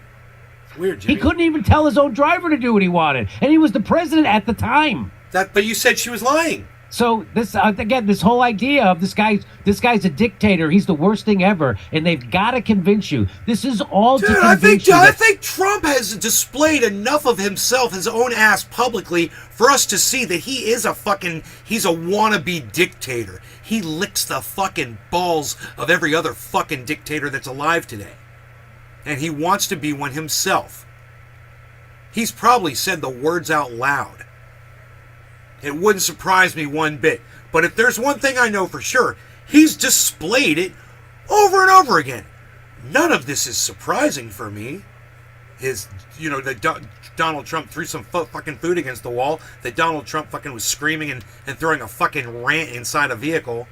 It's weird, Jimmy. He couldn't even tell his own driver to do what he wanted. And he was the president at the time. But you said she was lying. So this again, this whole idea of this guy's a dictator, he's the worst thing ever, and they've got to convince you. This is all to convince you. I think Trump has displayed enough of himself, his own ass, publicly for us to see that he's a wannabe dictator. He licks the fucking balls of every other fucking dictator that's alive today. And he wants to be one himself. He's probably said the words out loud. It wouldn't surprise me one bit. But if there's one thing I know for sure, he's displayed it over and over again. None of this is surprising for me. That Donald Trump threw some fucking food against the wall, that Donald Trump fucking was screaming and throwing a fucking rant inside a vehicle.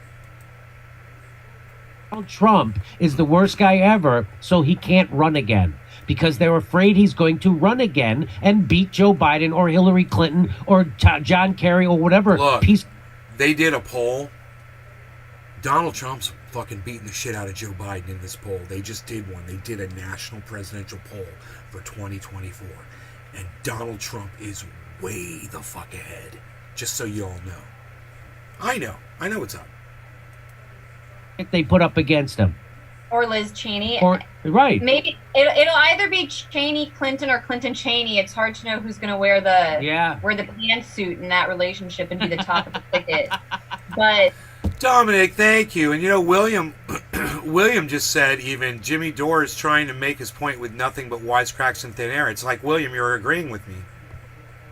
Donald Trump is the worst guy ever, so he can't run again. Because they're afraid he's going to run again and beat Joe Biden or Hillary Clinton or John Kerry or whatever. Look, they did a poll. Donald Trump's fucking beating the shit out of Joe Biden in this poll. They just did one. They did a national presidential poll for 2024. And Donald Trump is way the fuck ahead. Just so you all know. I know what's up. they put up against him. Or Liz Cheney. Or right. Maybe it'll either be Cheney Clinton or Clinton Cheney. It's hard to know who's going to wear the pantsuit in that relationship and be the top of the ticket. But Dominic, thank you. And you know, William just said even Jimmy Dore is trying to make his point with nothing but wisecracks and thin air. It's like, William, you're agreeing with me.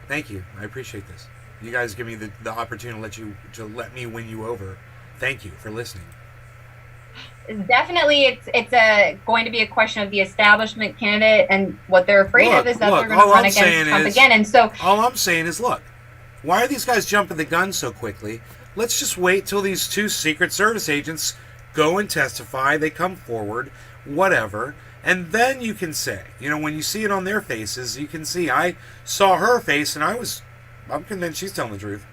Thank you. I appreciate this. You guys give me the opportunity to let me win you over. Thank you for listening. definitely, it's going to be a question of the establishment candidate, and what they're afraid of is that they're going to run against Trump again. And so, all I'm saying is, look, why are these guys jumping the gun so quickly? Let's just wait till these two Secret Service agents go and testify. They come forward, whatever, and then you can say, you know, when you see it on their faces, you can see. I saw her face, and I'm convinced she's telling the truth.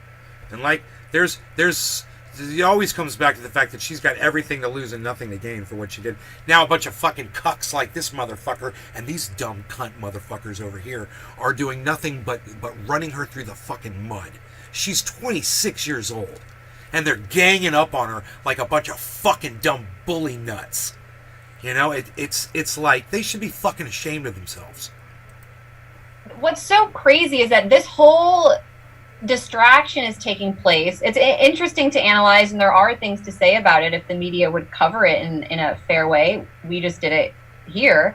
And like, it always comes back to the fact that she's got everything to lose and nothing to gain for what she did. Now a bunch of fucking cucks like this motherfucker and these dumb cunt motherfuckers over here are doing nothing but running her through the fucking mud. She's 26 years old, and they're ganging up on her like a bunch of fucking dumb bully nuts. You know, it's like they should be fucking ashamed of themselves. what's so crazy is that this whole distraction is taking place. It's interesting to analyze, and there are things to say about it if the media would cover it in a fair way. We just did it here.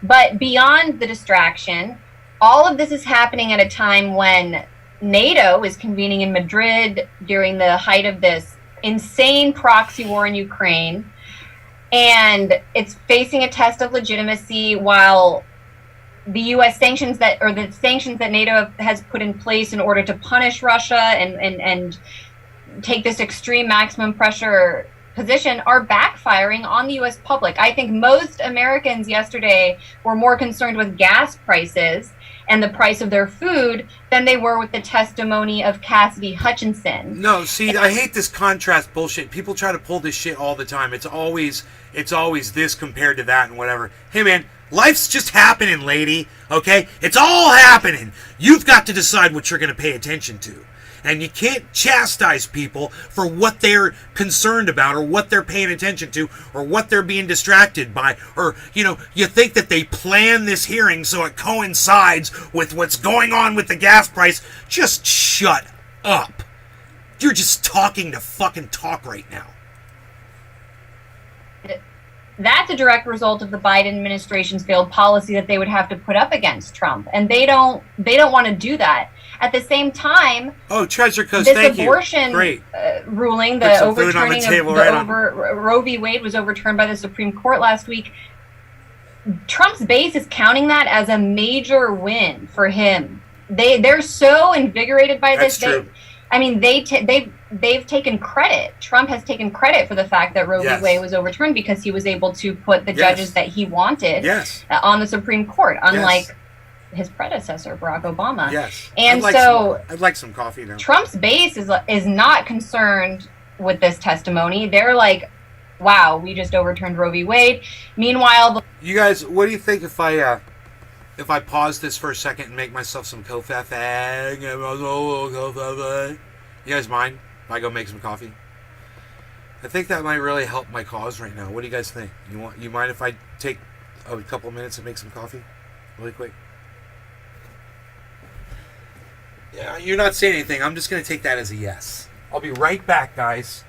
But beyond the distraction, all of this is happening at a time when NATO is convening in Madrid during the height of this insane proxy war in Ukraine, and it's facing a test of legitimacy while the U.S. sanctions that NATO has put in place in order to punish Russia and take this extreme maximum pressure position are backfiring on the U.S. public. I think most Americans yesterday were more concerned with gas prices and the price of their food than they were with the testimony of Cassidy Hutchinson. No, see, I hate this contrast bullshit. People try to pull this shit all the time. It's always this compared to that and whatever. Hey, man, life's just happening, lady, okay? It's all happening. You've got to decide what you're going to pay attention to. And you can't chastise people for what they're concerned about or what they're paying attention to or what they're being distracted by. Or, you know, you think that they plan this hearing so it coincides with what's going on with the gas price. Just shut up. You're just talking to fucking talk right now. That's a direct result of the Biden administration's failed policy that they would have to put up against Trump. And they don't want to do that. At the same time, Treasure Coast, this abortion ruling, the overturning of Roe v. Wade was overturned by the Supreme Court last week. Trump's base is counting that as a major win for him. They're so invigorated by this. That's true. I mean, they've taken credit. Trump has taken credit for the fact that Roe v. Wade was overturned because he was able to put the judges that he wanted on the Supreme Court, unlike his predecessor, Barack Obama. Yes. And I'd like some coffee now. Trump's base is not concerned with this testimony. They're like, wow, we just overturned Roe v. Wade. Meanwhile, you guys, what do you think if I pause this for a second and make myself some coffee? You guys mind if I go make some coffee? I think that might really help my cause right now. What do you guys think? You mind if I take a couple minutes and make some coffee really quick? Yeah, you're not saying anything. I'm just going to take that as a yes. I'll be right back, guys.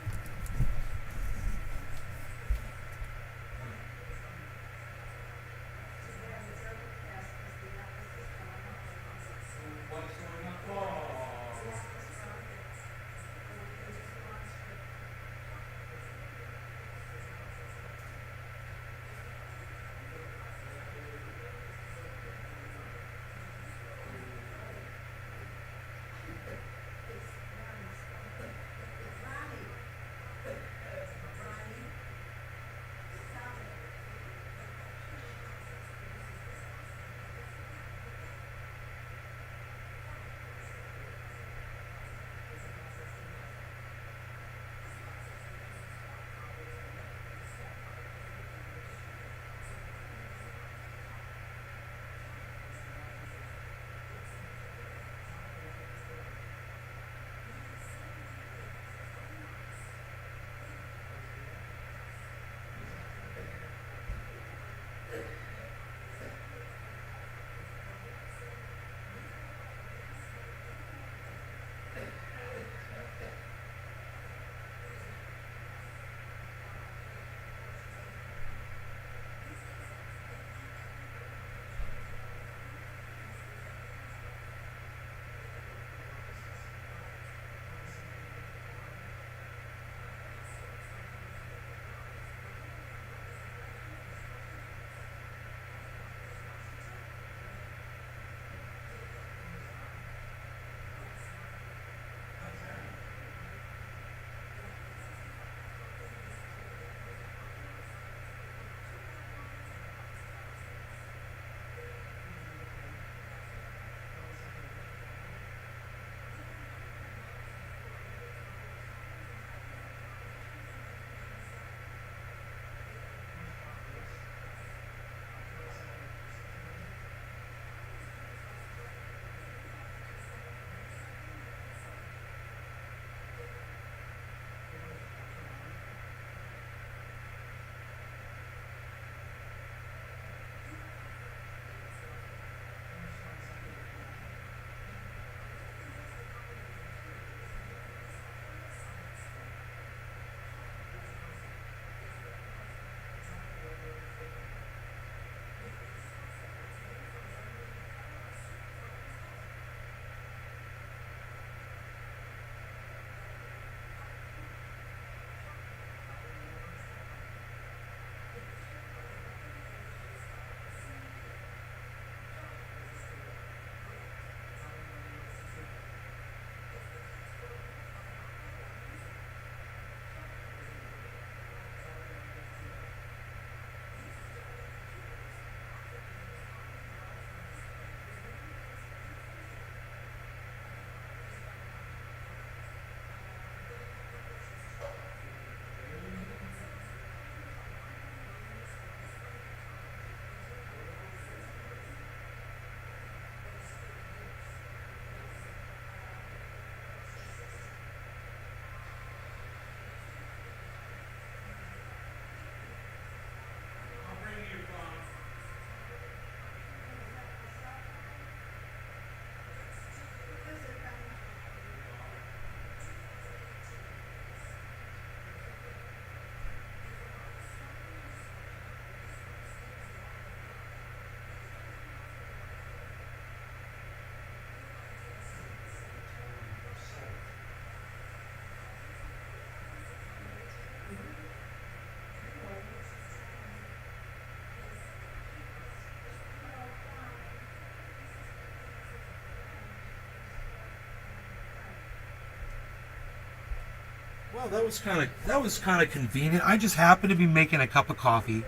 Well, that was kind of convenient. I just happened to be making a cup of coffee.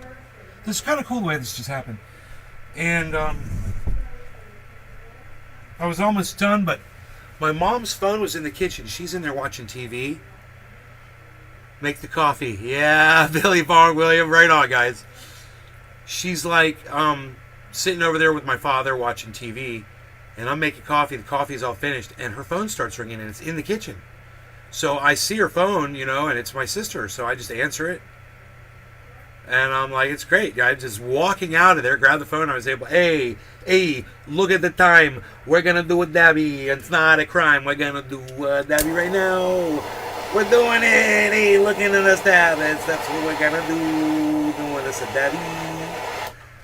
This is kind of cool the way this just happened. And I was almost done, but my mom's phone was in the kitchen. She's in there watching TV. Make the coffee. Yeah, Billy Vaughn William. Right on, guys. She's like sitting over there with my father watching TV, and I'm making coffee. The coffee's all finished, and her phone starts ringing, and it's in the kitchen. So I see her phone, and it's my sister. So I just answer it. And I'm like, it's great. I'm just walking out of there, grab the phone. I was able, hey, look at the time. We're going to do a dabby. It's not a crime. We're going to do a dabby right now. We're doing it. Hey, looking at us dab. That's what we're going to do. Doing us a dabby.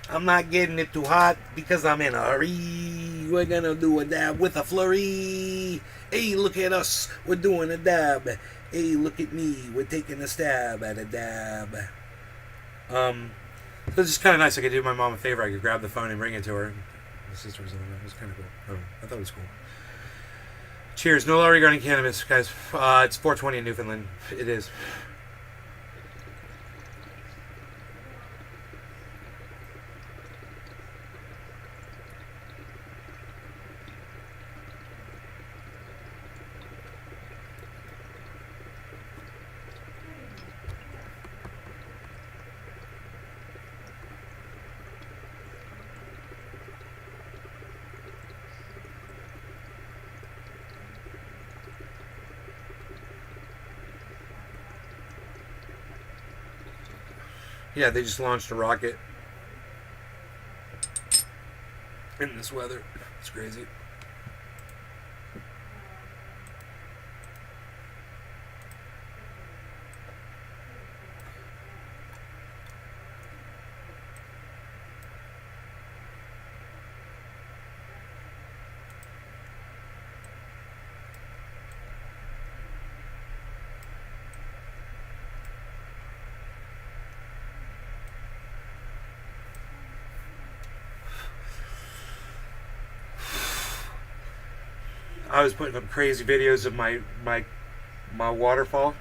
I'm not getting it too hot because I'm in a hurry. We're going to do a dab with a flurry. Hey, look at us. We're doing a dab. Hey, look at me. We're taking a stab at a dab. So it's just kind of nice. I could do my mom a favor. I could grab the phone and ring it to her. My sister was in there. It was kind of cool. I thought it was cool. Cheers. No law regarding cannabis, guys. It's 420 in Newfoundland. It is. Yeah, they just launched a rocket in this weather. It's crazy. I was putting up crazy videos of my waterfall.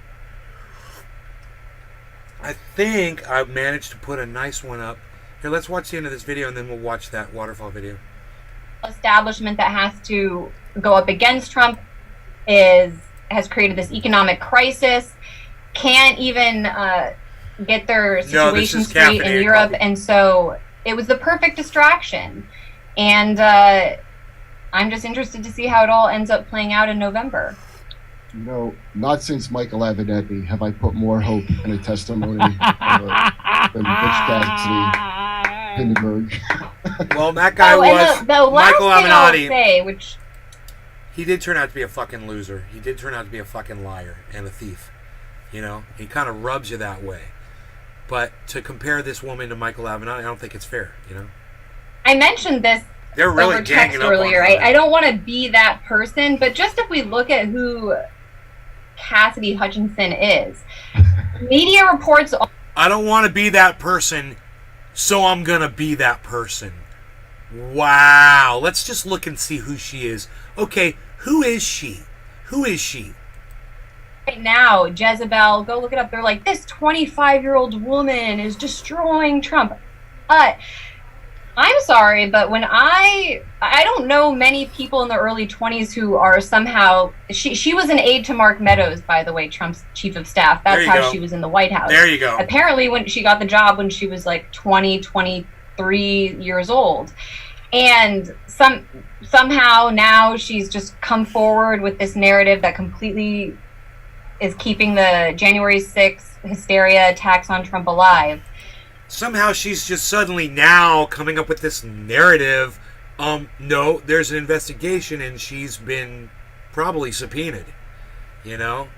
I think I managed to put a nice one up. Here, let's watch the end of this video and then we'll watch that waterfall video. Establishment that has to go up against Trump has created this economic crisis, can't even get their situation straight in Europe, and so it was the perfect distraction. And I'm just interested to see how it all ends up playing out in November. Not since Michael Avenatti have I put more hope in a testimony than Butch Cassidy Hindenburg. Well, that guy was the last Michael thing I'll Avenatti. say, which He did turn out to be a fucking loser. He did turn out to be a fucking liar and a thief. He kind of rubs you that way. But to compare this woman to Michael Avenatti, I don't think it's fair. I mentioned this They're really over ganging text up earlier. on her. I don't want to be that person, but just if we look at who Cassidy Hutchinson is, media reports. I don't want to be that person, so I'm going to be that person. Wow. Let's just look and see who she is. Okay, who is she? Who is she? Right now, Jezebel, go look it up. They're like, this 25-year-old woman is destroying Trump. I'm sorry, but when I don't know many people in the early 20s who are somehow... She was an aide to Mark Meadows, by the way, Trump's chief of staff. That's how she was in the White House. There you go. Apparently, when she got the job when she was like 23 years old. And somehow now she's just come forward with this narrative that completely is keeping the January 6th hysteria attacks on Trump alive. Somehow she's just suddenly now coming up with this narrative. No, there's an investigation and she's been probably subpoenaed. Now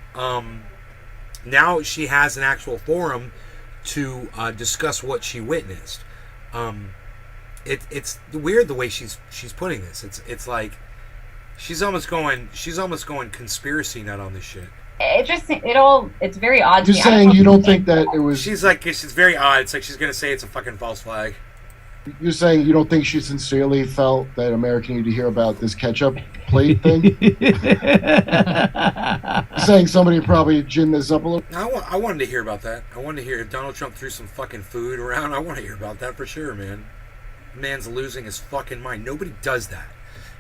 she has an actual forum to discuss what she witnessed. It's weird the way she's putting this. It's like she's almost going conspiracy nut on this shit. It's very odd to me. You're saying you don't think that it was... She's very odd. It's like she's going to say it's a fucking false flag. You're saying you don't think she sincerely felt that America needed to hear about this ketchup plate thing? saying somebody probably ginned this up a little. I wanted to hear about that. I wanted to hear if Donald Trump threw some fucking food around. I want to hear about that for sure, man. Man's losing his fucking mind. Nobody does that.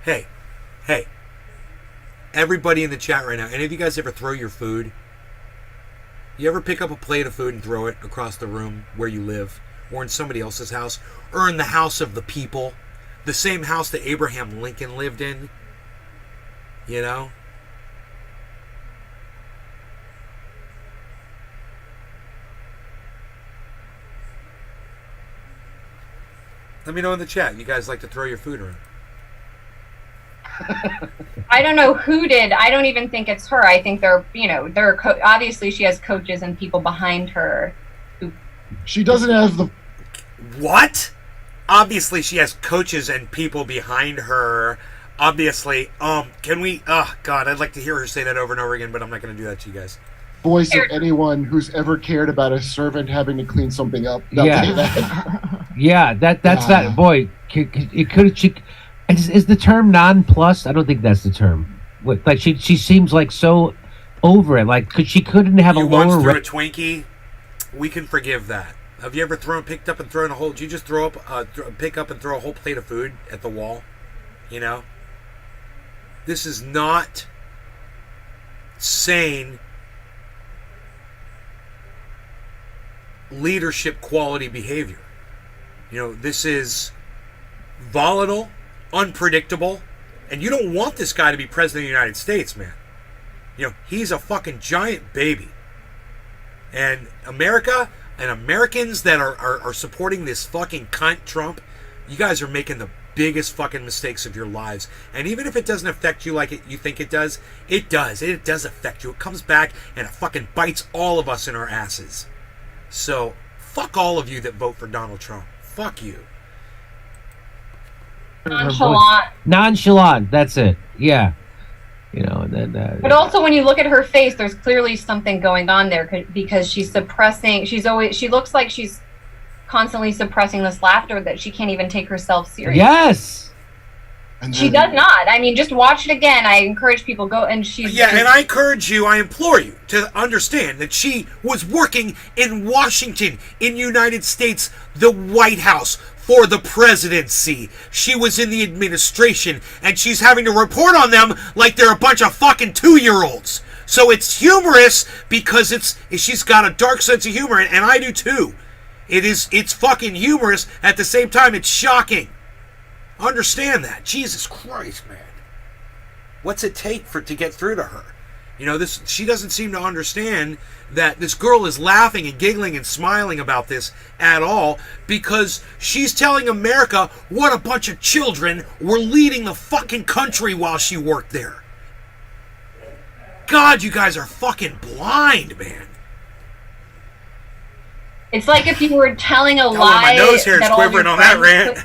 Hey, everybody in the chat right now, any of you guys ever throw your food? You ever pick up a plate of food and throw it across the room where you live, or in somebody else's house, or in the house of the people, the same house that Abraham Lincoln lived in? You know? Let me know in the chat. You guys like to throw your food around? I don't know who did. I don't even think it's her. I think obviously she has coaches and people behind her. She doesn't have the. What? Obviously she has coaches and people behind her. Obviously. Can we? Oh God, I'd like to hear her say that over and over again, but I'm not going to do that to you guys. Voice of anyone who's ever cared about a servant having to clean something up. Yeah, that's that. Boy, it could. Is the term nonplussed? I don't think that's the term. Like she seems like so over it. Like she couldn't have you a lower. Once threw a Twinkie. We can forgive that. Have you ever picked up and thrown a whole? Did you just pick up and throw a whole plate of food at the wall? You know. This is not sane leadership quality behavior. You know, this is volatile, unpredictable, and you don't want this guy to be president of the United States, man. You know, he's a fucking giant baby. And America and Americans that are supporting this fucking cunt Trump, you guys are making the biggest fucking mistakes of your lives. And even if it doesn't affect you like you think it does, it does. It does affect you. It comes back and it fucking bites all of us in our asses. So, fuck all of you that vote for Donald Trump. Fuck you. Nonchalant. That's it. Yeah. You know, and then. But also, when you look at her face, there's clearly something going on there because she's suppressing. She looks like she's constantly suppressing this laughter that she can't even take herself seriously. Yes. She does not. I mean, just watch it again. I encourage people go and she's. Yeah, and I encourage you, I implore you to understand that she was working in Washington, in United States, the White House, for the presidency. She was in the administration, and she's having to report on them like they're a bunch of fucking 2-year-olds. So it's humorous because she's got a dark sense of humor, and I do too. It's fucking humorous. At the same time, it's shocking. Understand that. Jesus Christ, man. What's it take to get through to her? You know, she doesn't seem to understand that this girl is laughing and giggling and smiling about this at all because she's telling America what a bunch of children were leading the fucking country while she worked there. God, you guys are fucking blind, man. It's like if you were telling a lie. My nose hair is quivering on that rant.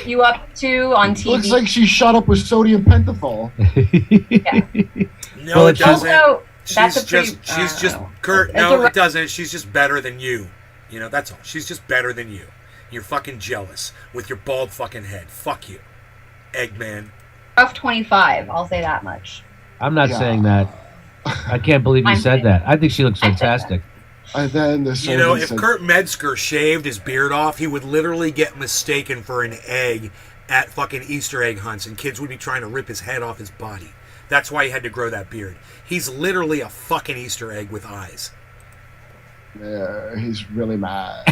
You up to on TV. Looks like she's shot up with sodium pentothal. Yeah. No, it doesn't. Also, Kurt, no, it doesn't. She's just better than you. You know, that's all. She's just better than you. You're fucking jealous with your bald fucking head. Fuck you, Eggman. Rough 25. I'll say that much. I'm not saying that. I can't believe you said that. I think she looks fantastic. And then if Kurt Metzger shaved his beard off, he would literally get mistaken for an egg at fucking Easter egg hunts, and kids would be trying to rip his head off his body. That's why he had to grow that beard. He's literally a fucking Easter egg with eyes. Yeah, he's really mad.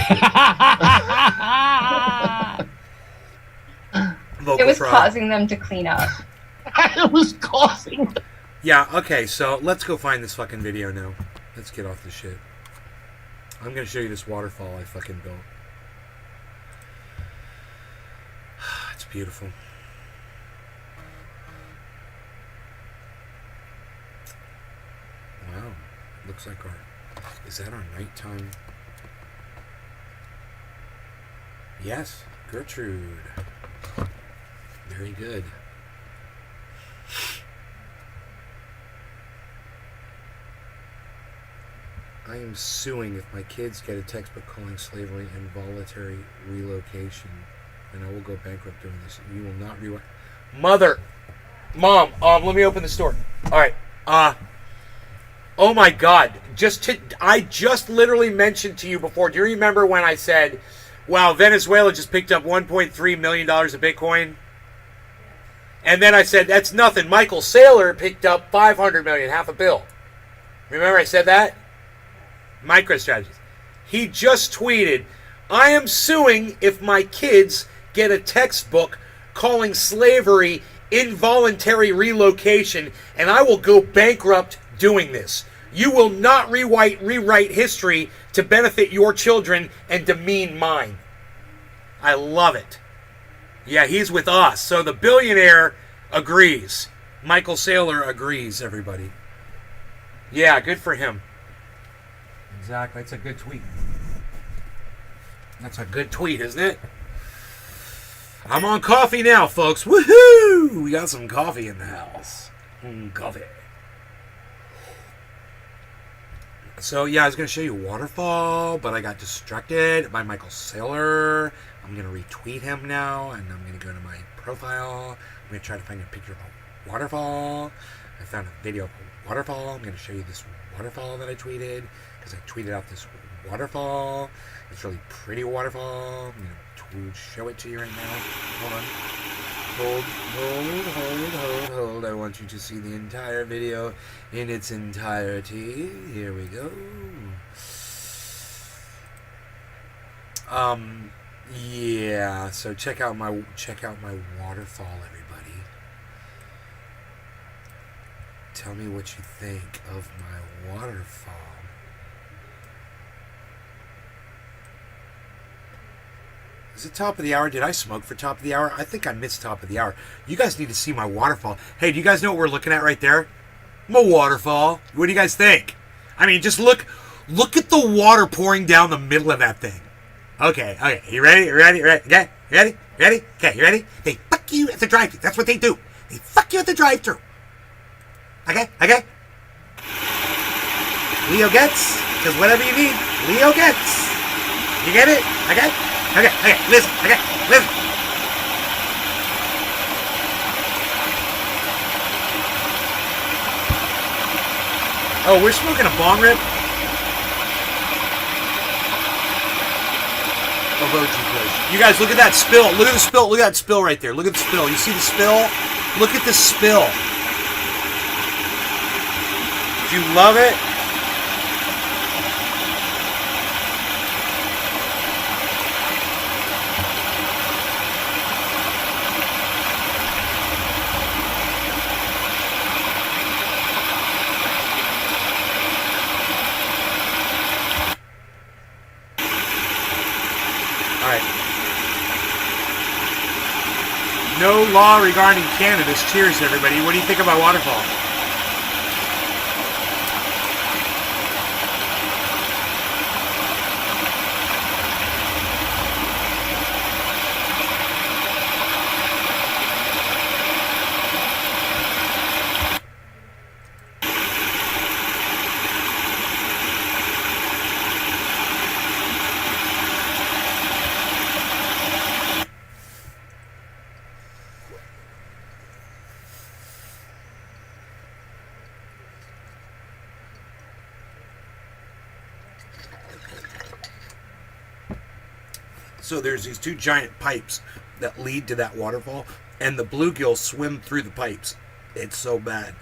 It was causing them to clean up. It was causing. Yeah, okay, so let's go find this fucking video now. Let's get off this shit. I'm going to show you this waterfall I fucking built. It's beautiful. Wow. Looks like is that our nighttime? Yes, Gertrude. Very good. I am suing if my kids get a textbook calling slavery involuntary relocation, and I will go bankrupt doing this. You will not rewind. Mom, let me open the store. All right. Oh my God! I just literally mentioned to you before. Do you remember when I said, "Wow, Venezuela just picked up $1.3 million of Bitcoin"? And then I said, "That's nothing." Michael Saylor picked up 500 million, half a bill. Remember I said that? MicroStrategies. He just tweeted, "I am suing if my kids get a textbook calling slavery involuntary relocation, and I will go bankrupt doing this. You will not rewrite history to benefit your children and demean mine." I love it. Yeah, he's with us. So the billionaire agrees. Michael Saylor agrees, everybody. Yeah, good for him. Exactly. That's a good tweet. That's a good tweet, isn't it? I'm on coffee now, folks. Woohoo! We got some coffee in the house. Coffee. So, yeah, I was going to show you Waterfall, but I got distracted by Michael Saylor. I'm going to retweet him now, and I'm going to go to my profile. I'm going to try to find a picture of a waterfall. I found a video of a waterfall. I'm going to show you this waterfall that I tweeted, because I tweeted out this waterfall. It's a really pretty waterfall. I'm going to show it to you right now. Hold on. Hold. I want you to see the entire video in its entirety. Here we go. Yeah, so check out my waterfall, everybody. Tell me what you think of my waterfall. Is it top of the hour? Did I smoke for top of the hour? I think I missed top of the hour. You guys need to see my waterfall. Hey, do you guys know what we're looking at right there? My waterfall. What do you guys think? I mean, just look at the water pouring down the middle of that thing. Okay. You ready? Okay, ready? Okay, you ready? They fuck you at the drive-thru. That's what they do. They fuck you at the drive-thru. Okay? Leo gets, because whatever you need, Leo gets. You get it? Okay, listen. Oh, we're smoking a bong rip? Oh, Virgin Kush. You guys, look at that spill. Look at the spill. Look at that spill right there. Look at the spill. You see the spill? Look at the spill. Do you love it? No law regarding cannabis. Cheers, everybody. What do you think about waterfall? So there's these two giant pipes that lead to that waterfall, and the bluegills swim through the pipes. It's so bad.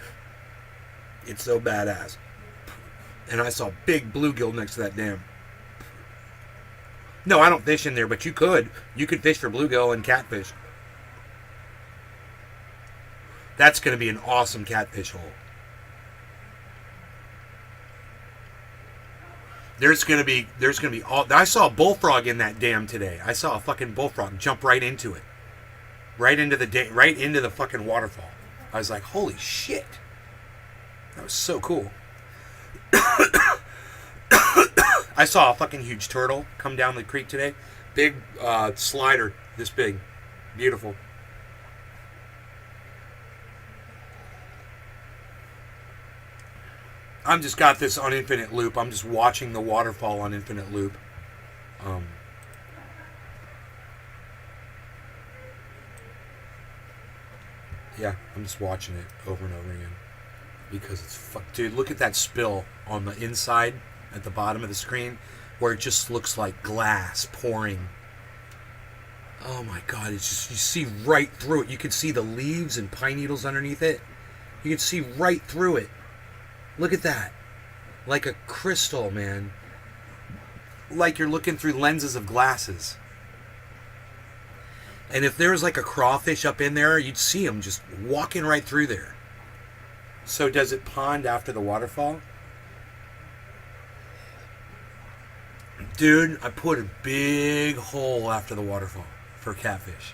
It's so badass. And I saw big bluegill next to that dam. No, I don't fish in there, but you could. You could fish for bluegill and catfish. That's going to be an awesome catfish hole. There's gonna be all. I saw a bullfrog in that dam today. I saw a fucking bullfrog jump right into it, right into the fucking waterfall. I was like, holy shit, that was so cool. I saw a fucking huge turtle come down the creek today. Big slider, this big, beautiful. I'm just got this on infinite loop. I'm just watching the waterfall on infinite loop. Yeah, I'm just watching it over and over again. because it's dude, look at that spill on the inside at the bottom of the screen where it just looks like glass pouring. Oh my god, it's just, you see right through it. You can see the leaves and pine needles underneath it. You can see right through it. Look at that. Like a crystal, man. Like you're looking through lenses of glasses. And if there was like a crawfish up in there, you'd see him just walking right through there. So does it pond after the waterfall? Dude, I put a big hole after the waterfall for catfish.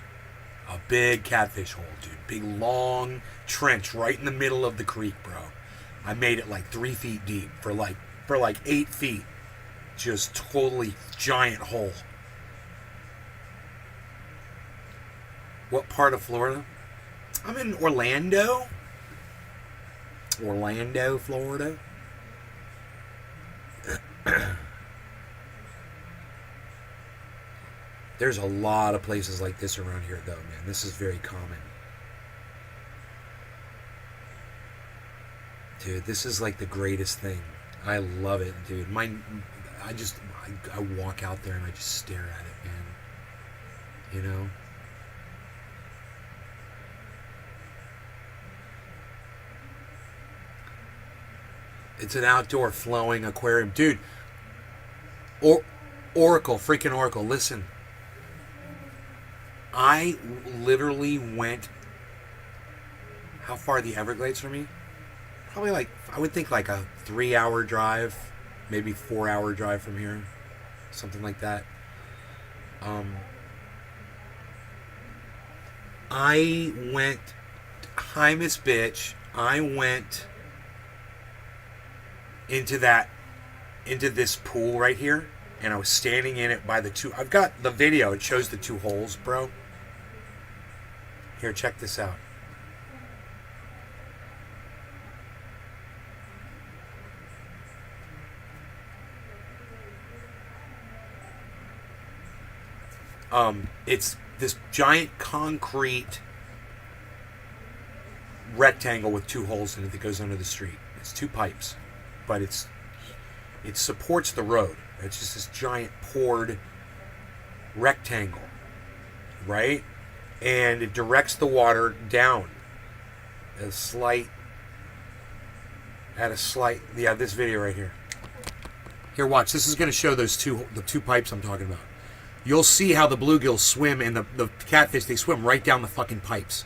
A big catfish hole, dude. Big long trench right in the middle of the creek, bro. I made it like 3 feet deep for like 8 feet. Just totally giant hole. What part of Florida? I'm in Orlando. Orlando, Florida. There's a lot of places like this around here, though, man. This is very common. Dude, this is like the greatest thing. I love it, dude. I walk out there and I just stare at it, man. You know? It's an outdoor flowing aquarium. Dude, Oracle, freaking Oracle, listen. I literally went... How far are the Everglades from me? Probably like, I would think like a 3-hour drive, maybe 4-hour drive from here. Something like that. I went... Hi, Miss Bitch. I went... into this pool right here, and I was standing in it by the two. I've got the video. It shows the 2 holes, bro. Here, check this out. It's this giant concrete rectangle with 2 holes in it that goes under the street. It's 2 pipes. But it supports the road. It's just this giant poured rectangle, right? And it directs the water down at a slight, yeah, this video right here. Here, watch. This is going to show the 2 pipes I'm talking about. You'll see how the bluegills swim and the catfish, they swim right down the fucking pipes.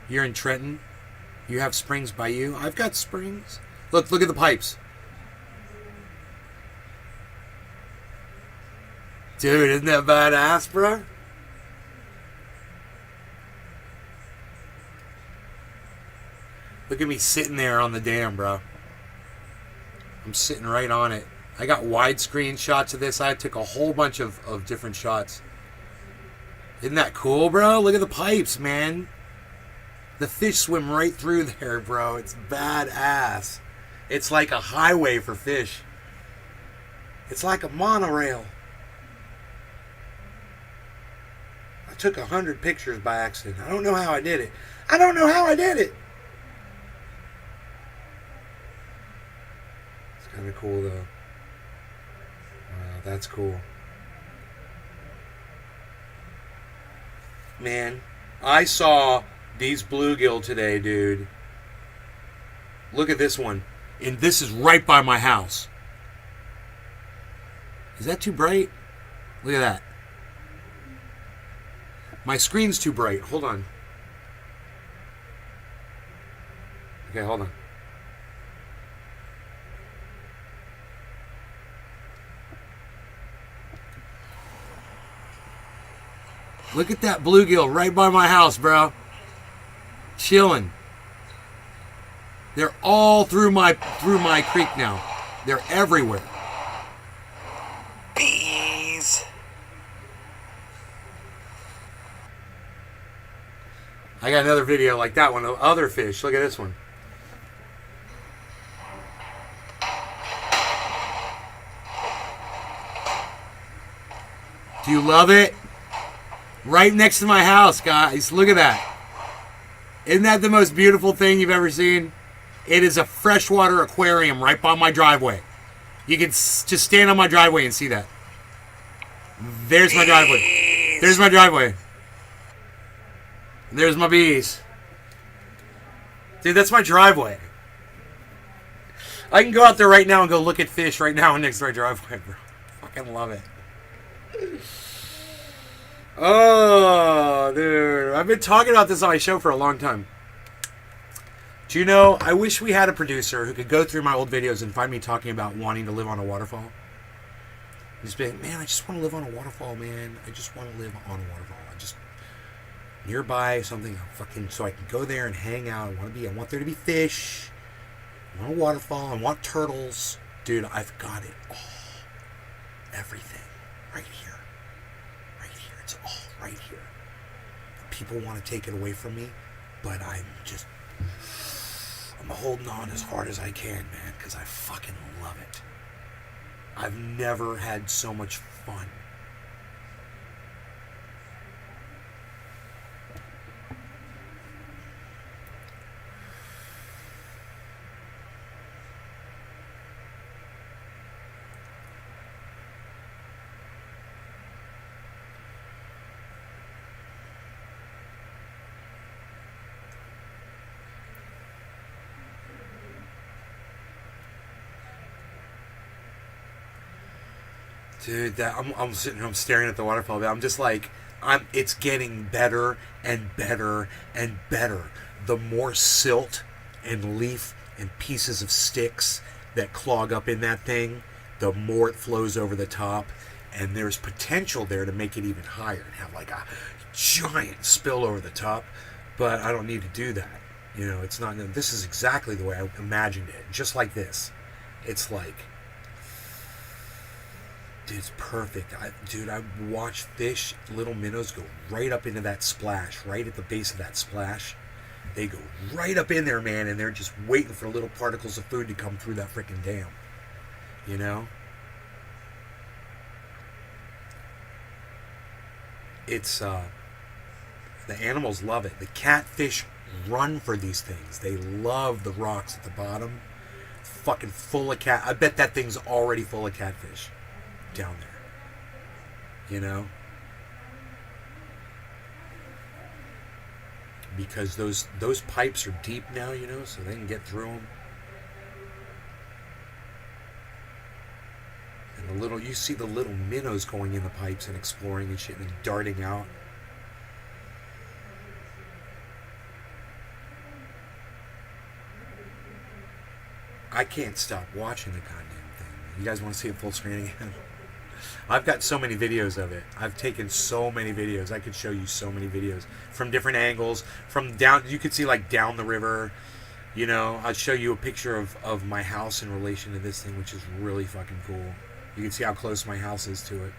You're in Trenton. You have springs by you. I've got springs. Look at the pipes. Dude, isn't that badass, bro? Look at me sitting there on the dam, bro. I'm sitting right on it. I got widescreen shots of this. I took a whole bunch of different shots. Isn't that cool, bro? Look at the pipes, man. The fish swim right through there, bro. It's badass. It's like a highway for fish. It's like a monorail. I took 100 pictures by accident. I don't know how I did it. It's kind of cool, though. Wow, that's cool. Man, I saw these bluegill today, dude. Look at this one. And this is right by my house. Is that too bright? Look at that. My screen's too bright. Hold on. Okay, hold on. Look at that bluegill right by my house, bro. Chilling. They're all through my creek now. They're everywhere. Bees. I got another video like that one of other fish. Look at this one. Do you love it? Right next to my house, guys. Look at that. Isn't that the most beautiful thing you've ever seen? It is a freshwater aquarium right by my driveway. You can just stand on my driveway and see that. There's my driveway. There's my driveway. There's my bees. Dude, that's my driveway. I can go out there right now and go look at fish right now next to my driveway, bro. Fucking love it. Oh, dude. I've been talking about this on my show for a long time. Do you know, I wish we had a producer who could go through my old videos and find me talking about wanting to live on a waterfall. Just be like, man, I just want to live on a waterfall, man. I just want to live on a waterfall. I just nearby something fucking so I can go there and hang out. I want there to be fish. I want a waterfall. I want turtles. Dude, I've got it all. Everything. Right here. Right here. It's all right here. People want to take it away from me, but I'm holding on as hard as I can, man, because I fucking love it. I've never had so much fun. Dude, I'm sitting here, I'm staring at the waterfall, but I'm just like, it's getting better and better and better. The more silt and leaf and pieces of sticks that clog up in that thing, the more it flows over the top, and there's potential there to make it even higher and have like a giant spill over the top, but I don't need to do that. You know, it's not, this is exactly the way I imagined it, just like this. It's like, dude, it's perfect. I watch fish, little minnows go right up into that splash, right at the base of that splash. They go right up in there, man, and they're just waiting for little particles of food to come through that freaking dam. You know? It's, the animals love it. The catfish run for these things. They love the rocks at the bottom. Fucking full of cat. I bet that thing's already full of catfish down there, you know, because those pipes are deep now, you know, so they can get through them. And you see the little minnows going in the pipes and exploring and shit and darting out. I can't stop watching the goddamn thing. You guys want to see it full screen again? I've got so many videos of it. I've taken so many videos. I could show you so many videos from different angles. From down, you could see like down the river. You know, I'll show you a picture of my house in relation to this thing, which is really fucking cool. You can see how close my house is to it.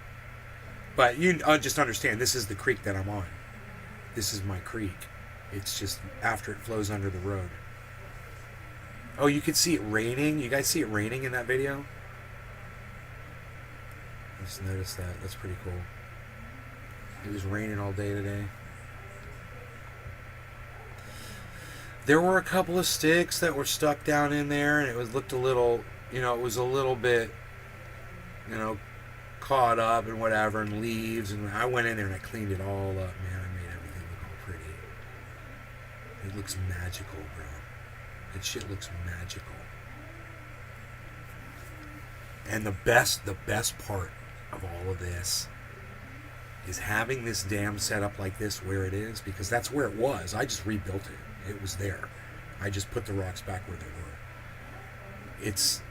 But you just understand, this is the creek that I'm on. This is my creek. It's just after it flows under the road. Oh, you could see it raining. You guys see it raining in that video? Just noticed that. That's pretty cool. It was raining all day today. There were a couple of sticks that were stuck down in there, and it looked a little, you know, it was a little bit, you know, caught up and whatever, and leaves. And I went in there and I cleaned it all up, man. I made everything look all pretty. It looks magical, bro. That shit looks magical. And the best part of all of this is having this dam set up like this where it is, because that's where it was. I just rebuilt it. It was there. I just put the rocks back where they were.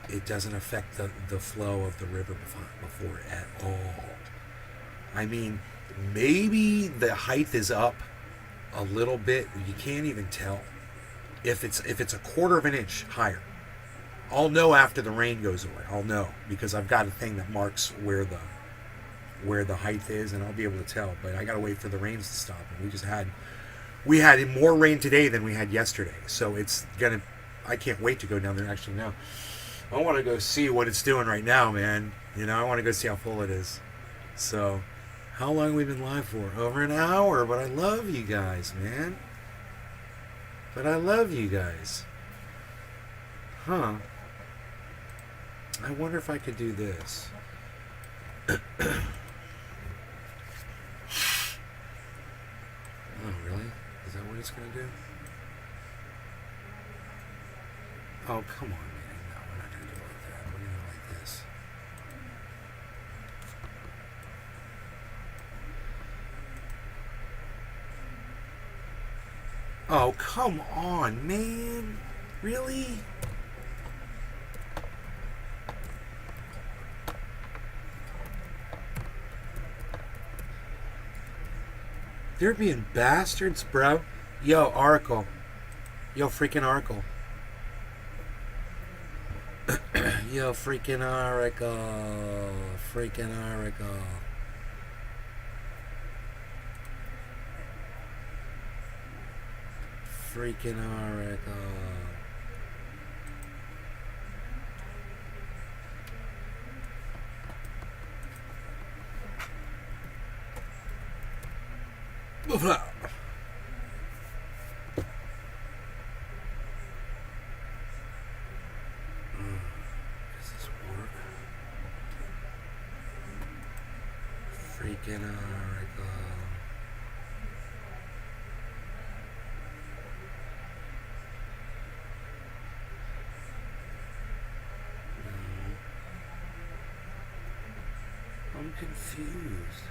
It doesn't affect the flow of the river before at all. I mean, maybe the height is up a little bit. You can't even tell. If it's a quarter of an inch higher, I'll know after the rain goes away. I'll know, because I've got a thing that marks where the height is, and I'll be able to tell. But I gotta wait for the rains to stop. And we had more rain today than we had yesterday. So I can't wait to go down there actually now. I want to go see what it's doing right now, man. You know, I want to go see how full it is. So, how long have we been live for? Over an hour, but I love you guys, man. But I love you guys. Huh. I wonder if I could do this. Oh, really? Is that what it's going to do? Oh, come on, man. No, we're not going to do it like that. We're going to do it like this. Oh, come on, man. Really? They're being bastards, bro. Yo, Oracle. Yo, freaking Oracle. Yo, freaking Oracle. Freaking Oracle. Freaking Oracle. Move out. Does this work? Freaking Oracle. No. I'm confused.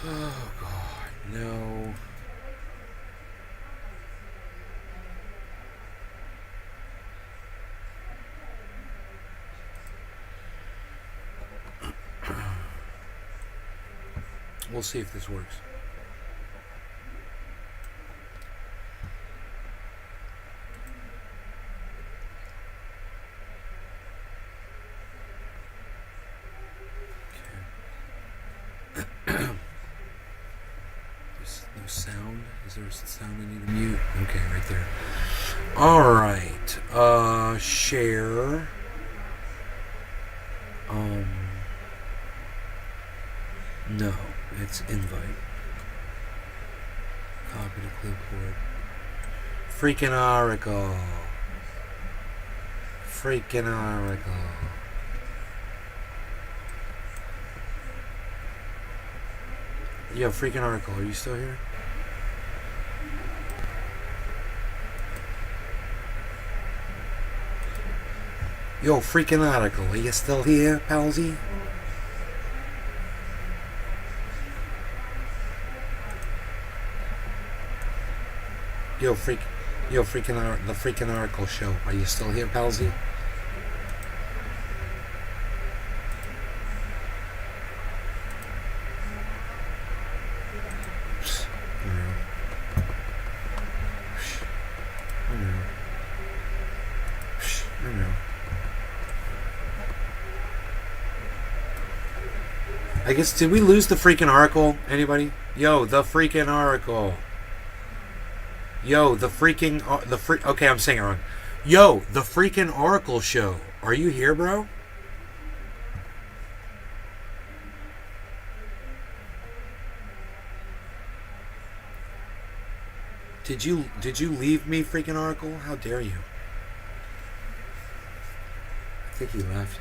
Oh God, no. We'll see if this works. There's no sound. Is there a sound I need to mute? Okay, right there. All right. Share. No, it's invite. Copy to clipboard. Freaking Oracle. Freaking Oracle. Yo, freaking Oracle, are you still here? Yo, freaking Oracle, are you still here, palsy? Yo, the freaking Oracle show. Are you still here, palsy? I guess, did we lose the freaking Oracle? Anybody? Yo, the freaking Oracle. Yo, the freaking... Okay, I'm saying it wrong. Yo, the freaking Oracle show. Are you here, bro? Did you leave me, freaking Oracle? How dare you? I think he left.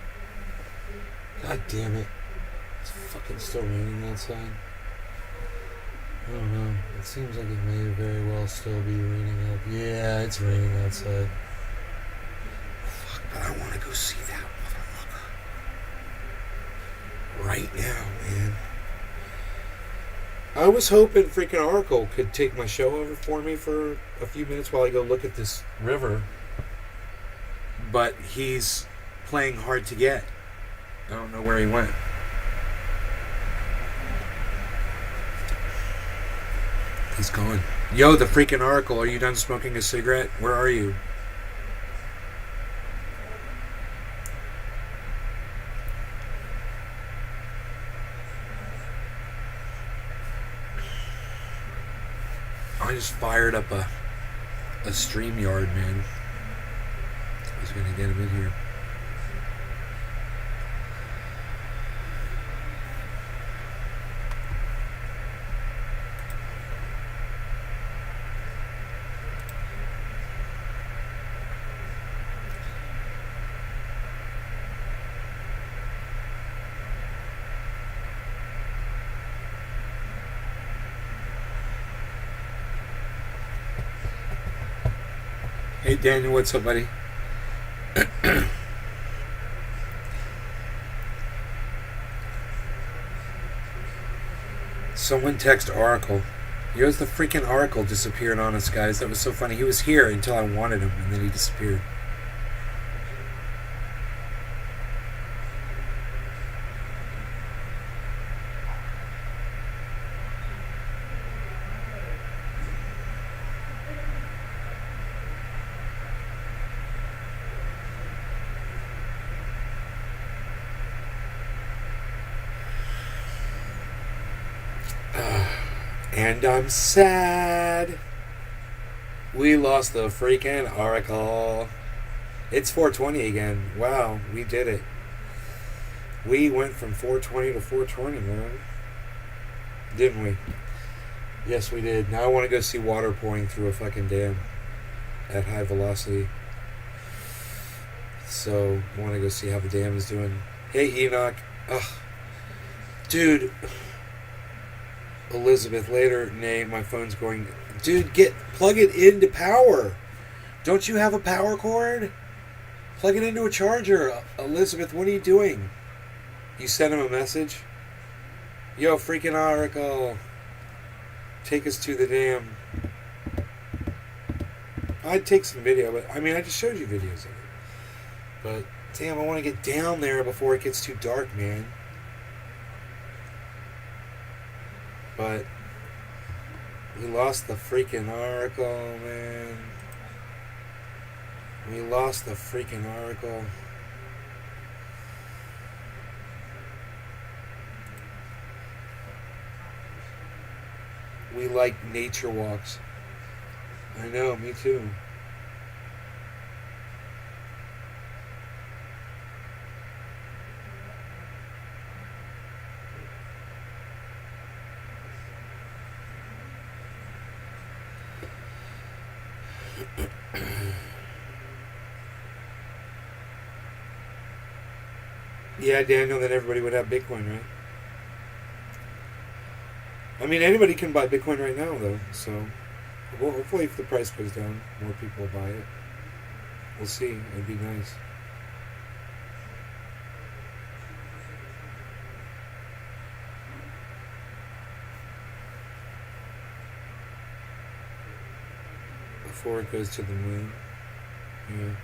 God damn it. It's fucking still raining outside. I don't know. It seems like it may very well still be raining out. Yeah, it's raining outside. Fuck, but I want to go see that motherfucker. Right now, man. I was hoping freaking Oracle could take my show over for me for a few minutes while I go look at this river. But he's playing hard to get. I don't know where he went. He's gone. Yo, the freaking Oracle, are you done smoking a cigarette? Where are you? I just fired up a StreamYard, man. I was gonna get him in here. Hey Daniel, what's up, buddy? Someone text Oracle. Here's the freaking Oracle disappeared on us, guys. That was so funny. He was here until I wanted him, and then he disappeared. And I'm sad. We lost the freaking Oracle. It's 420 again. Wow, we did it. We went from 420 to 420, man. Didn't we? Yes, we did. Now I want to go see water pouring through a fucking dam at high velocity. So I want to go see how the dam is doing. Hey, Enoch. Ugh. Dude. Elizabeth, later. Nay, my phone's going. Dude, plug it into power. Don't you have a power cord? Plug it into a charger. Elizabeth, what are you doing? You sent him a message? Yo, freaking Oracle. Take us to the dam. I'd take some video, but I mean, I just showed you videos of it. But, damn, I want to get down there before it gets too dark, man. But we lost the freaking Oracle, man. We lost the freaking Oracle. We like nature walks. I know, me too. Yeah, Daniel, then everybody would have Bitcoin, right? I mean, anybody can buy Bitcoin right now, though. So, well, hopefully, if the price goes down, more people will buy it. We'll see. It'd be nice. Before it goes to the moon. Yeah.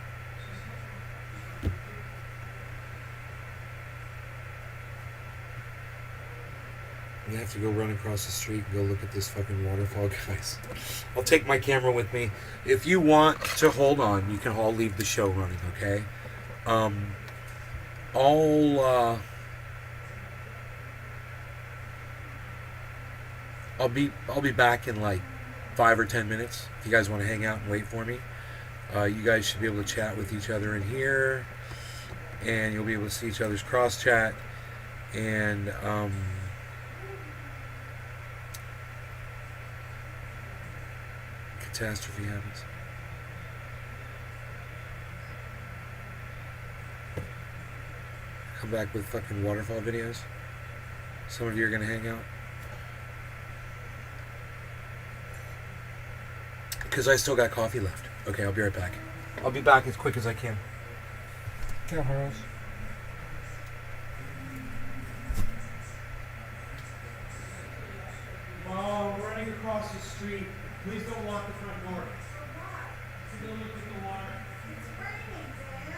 We have to go run across the street and go look at this fucking waterfall, guys. I'll take my camera with me. If you want to hold on, you can all leave the show running, okay? I'll be back in like 5 or 10 minutes. If you guys want to hang out and wait for me, you guys should be able to chat with each other in here, and you'll be able to see each other's cross chat, and catastrophe happens. Come back with fucking waterfall videos. Some of you are gonna hang out. Because I still got coffee left. Okay, I'll be right back. I'll be back as quick as I can. Yeah, Horace. Mom, we're running across the street. Please don't lock the front door. Go look at the water. It's raining, Dad.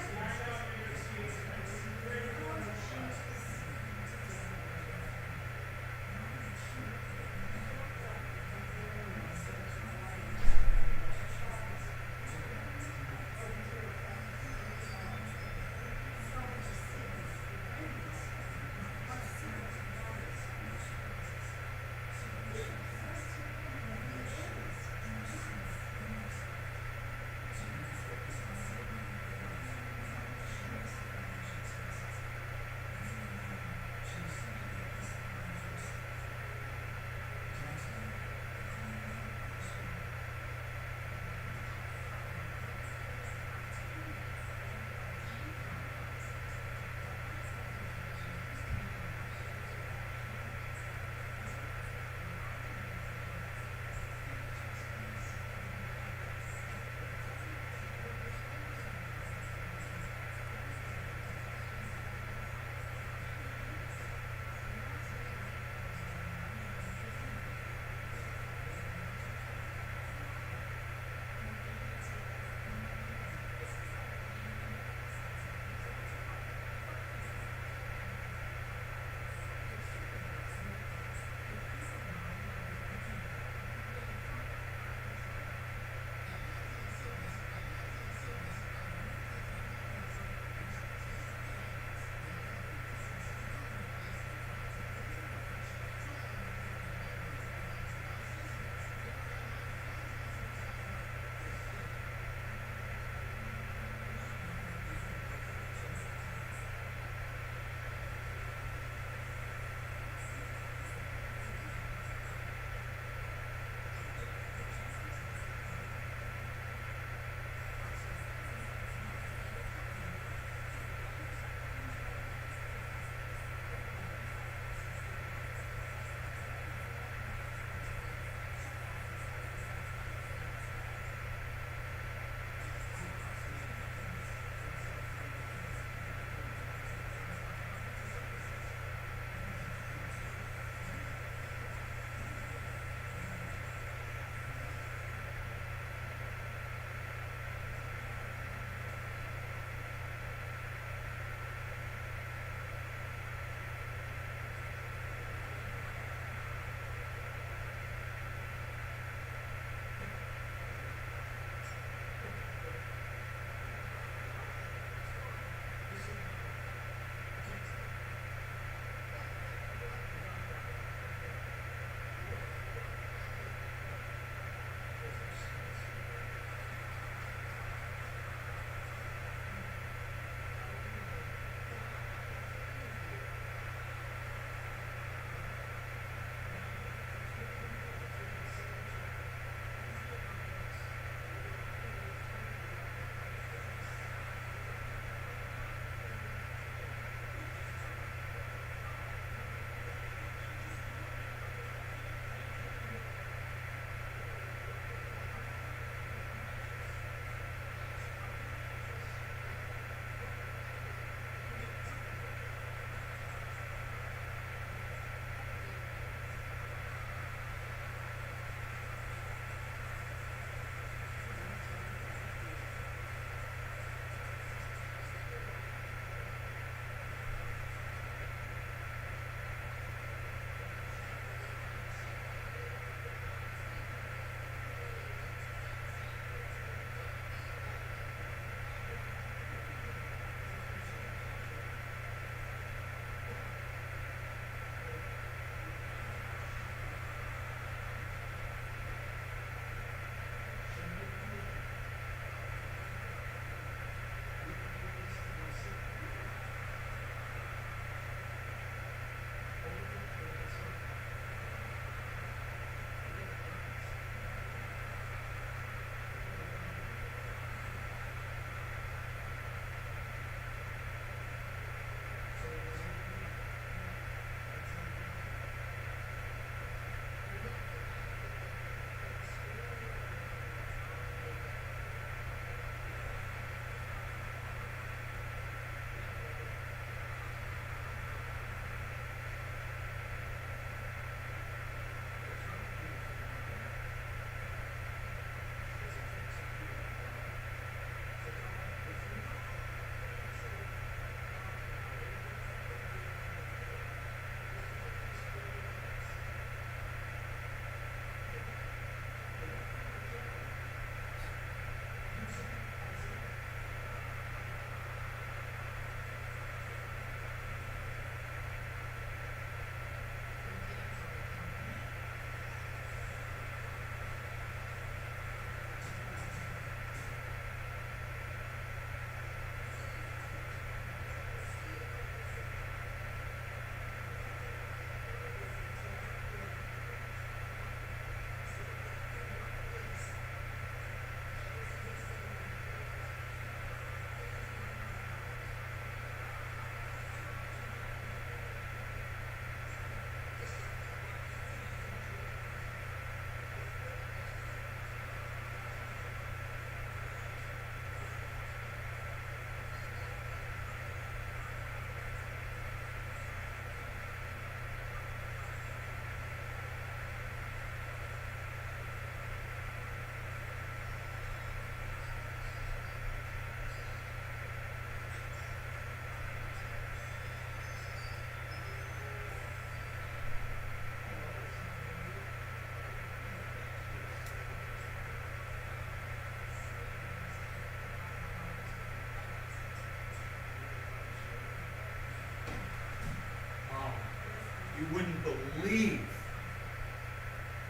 You wouldn't believe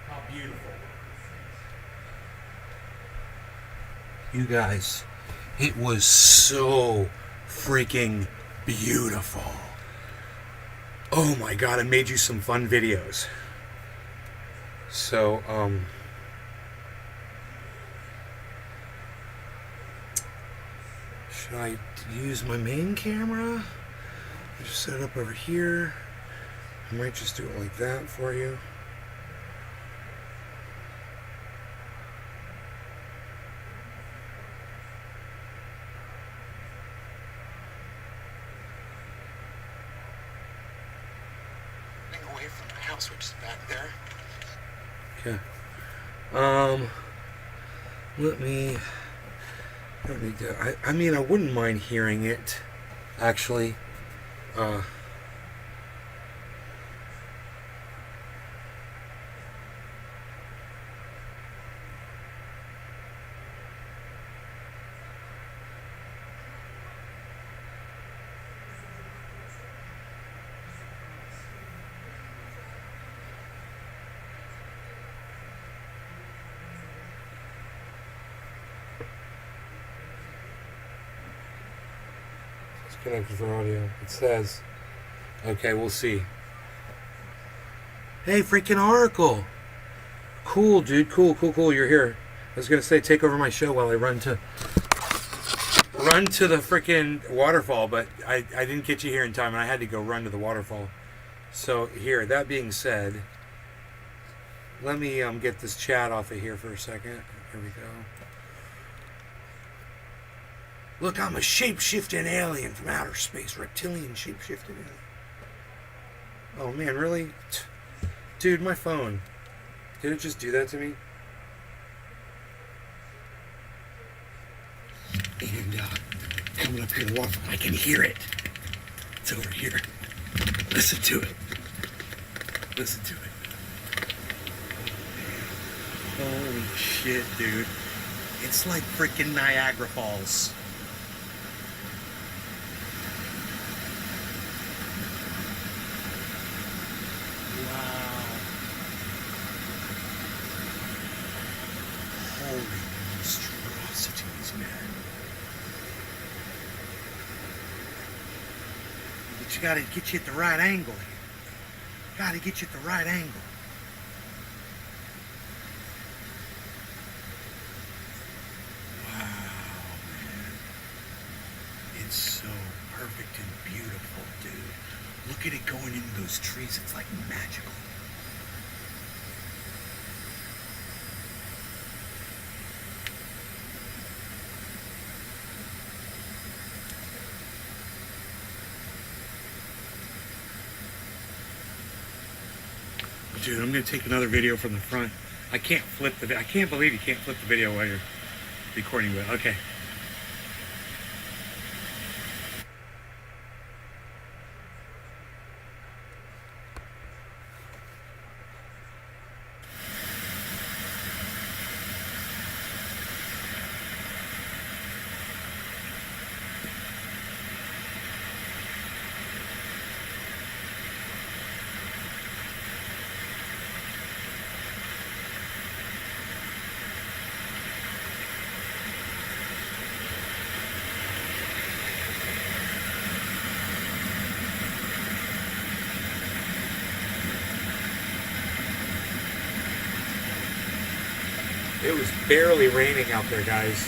how beautiful. You guys, it was so freaking beautiful. Oh my god, I made you some fun videos. So, should I use my main camera? Just set it up over here. I might just do it like that for you. Away from the house, which is back there. Okay. Let me go. I mean, I wouldn't mind hearing it, actually. Connected for audio. It says, okay, we'll see. Hey, freaking Oracle. Cool, dude. Cool. You're here. I was gonna say take over my show while I run to the freaking waterfall, but I didn't get you here in time, and I had to go run to the waterfall. So here. That being said, let me get this chat off of here for a second. Here we go. Look, I'm a shape-shifting alien from outer space. Reptilian shape-shifting alien. Oh, man, really? Dude, my phone. Did it just do that to me? And, coming up here to the waterfall, I can hear it. It's over here. Listen to it. Listen to it. Holy shit, dude. It's like freaking Niagara Falls. Holy monstrosities, man. But you gotta get you at the right angle here. Gotta get you at the right angle. Wow, man. It's so perfect and beautiful, dude. Look at it going into those trees. It's like magical. Dude, I'm gonna take another video from the front. I can't believe you can't flip the video while you're recording, but okay. It was barely raining out there, guys.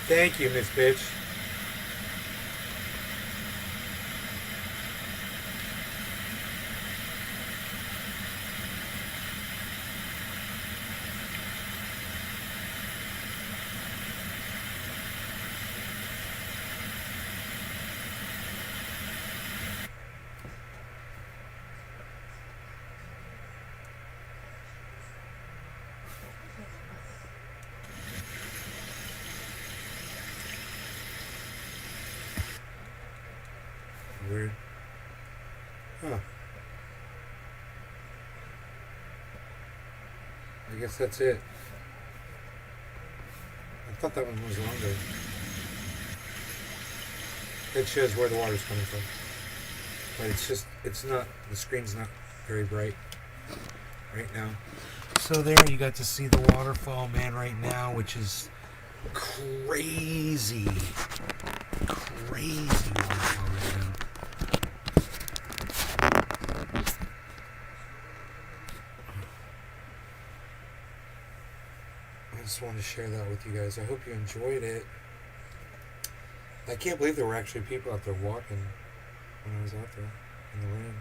Thank you, Miss Bitch. Weird. Huh. I guess that's it. I thought that one was longer. It shows where the water's coming from. But it's not, the screen's not very bright right now. So there you got to see the waterfall, man, right now, which is crazy. Crazy waterfall right now. I just wanted to share that with you guys. I hope you enjoyed it. I can't believe there were actually people out there walking when I was out there in the rain.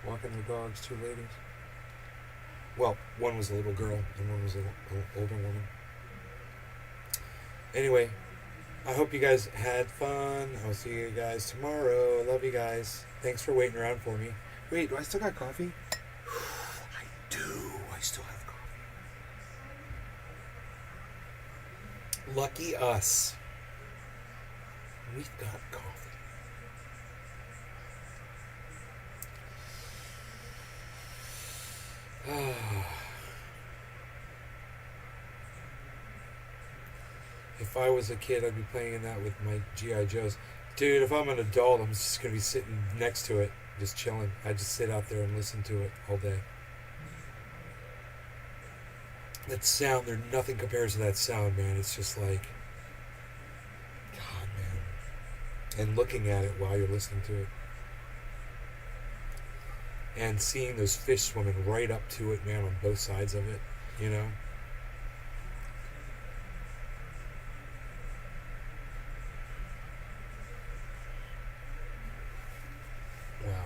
Walking their dogs, 2 ladies. Well, one was a little girl and one was an older woman. Anyway, I hope you guys had fun. I'll see you guys tomorrow. I love you guys. Thanks for waiting around for me. Wait, do I still got coffee? I do. I still have coffee. Lucky us. We got coffee. If I was a kid, I'd be playing in that with my G.I. Joes. Dude, if I'm an adult, I'm just going to be sitting next to it, just chilling. I just sit out there and listen to it all day. That sound, nothing compares to that sound, man. It's just like, God, man. And looking at it while you're listening to it. And seeing those fish swimming right up to it, man, on both sides of it, you know? Wow.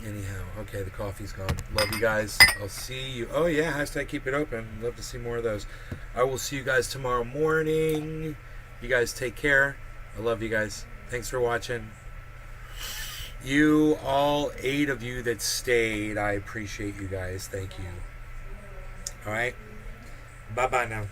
Anyhow, okay, the coffee's gone. Love you guys. I'll see you. Oh, yeah, hashtag keep it open. Love to see more of those. I will see you guys tomorrow morning. You guys take care. I love you guys. Thanks for watching. You, all 8 of you that stayed, I appreciate you guys. Thank you. All right. Bye-bye now.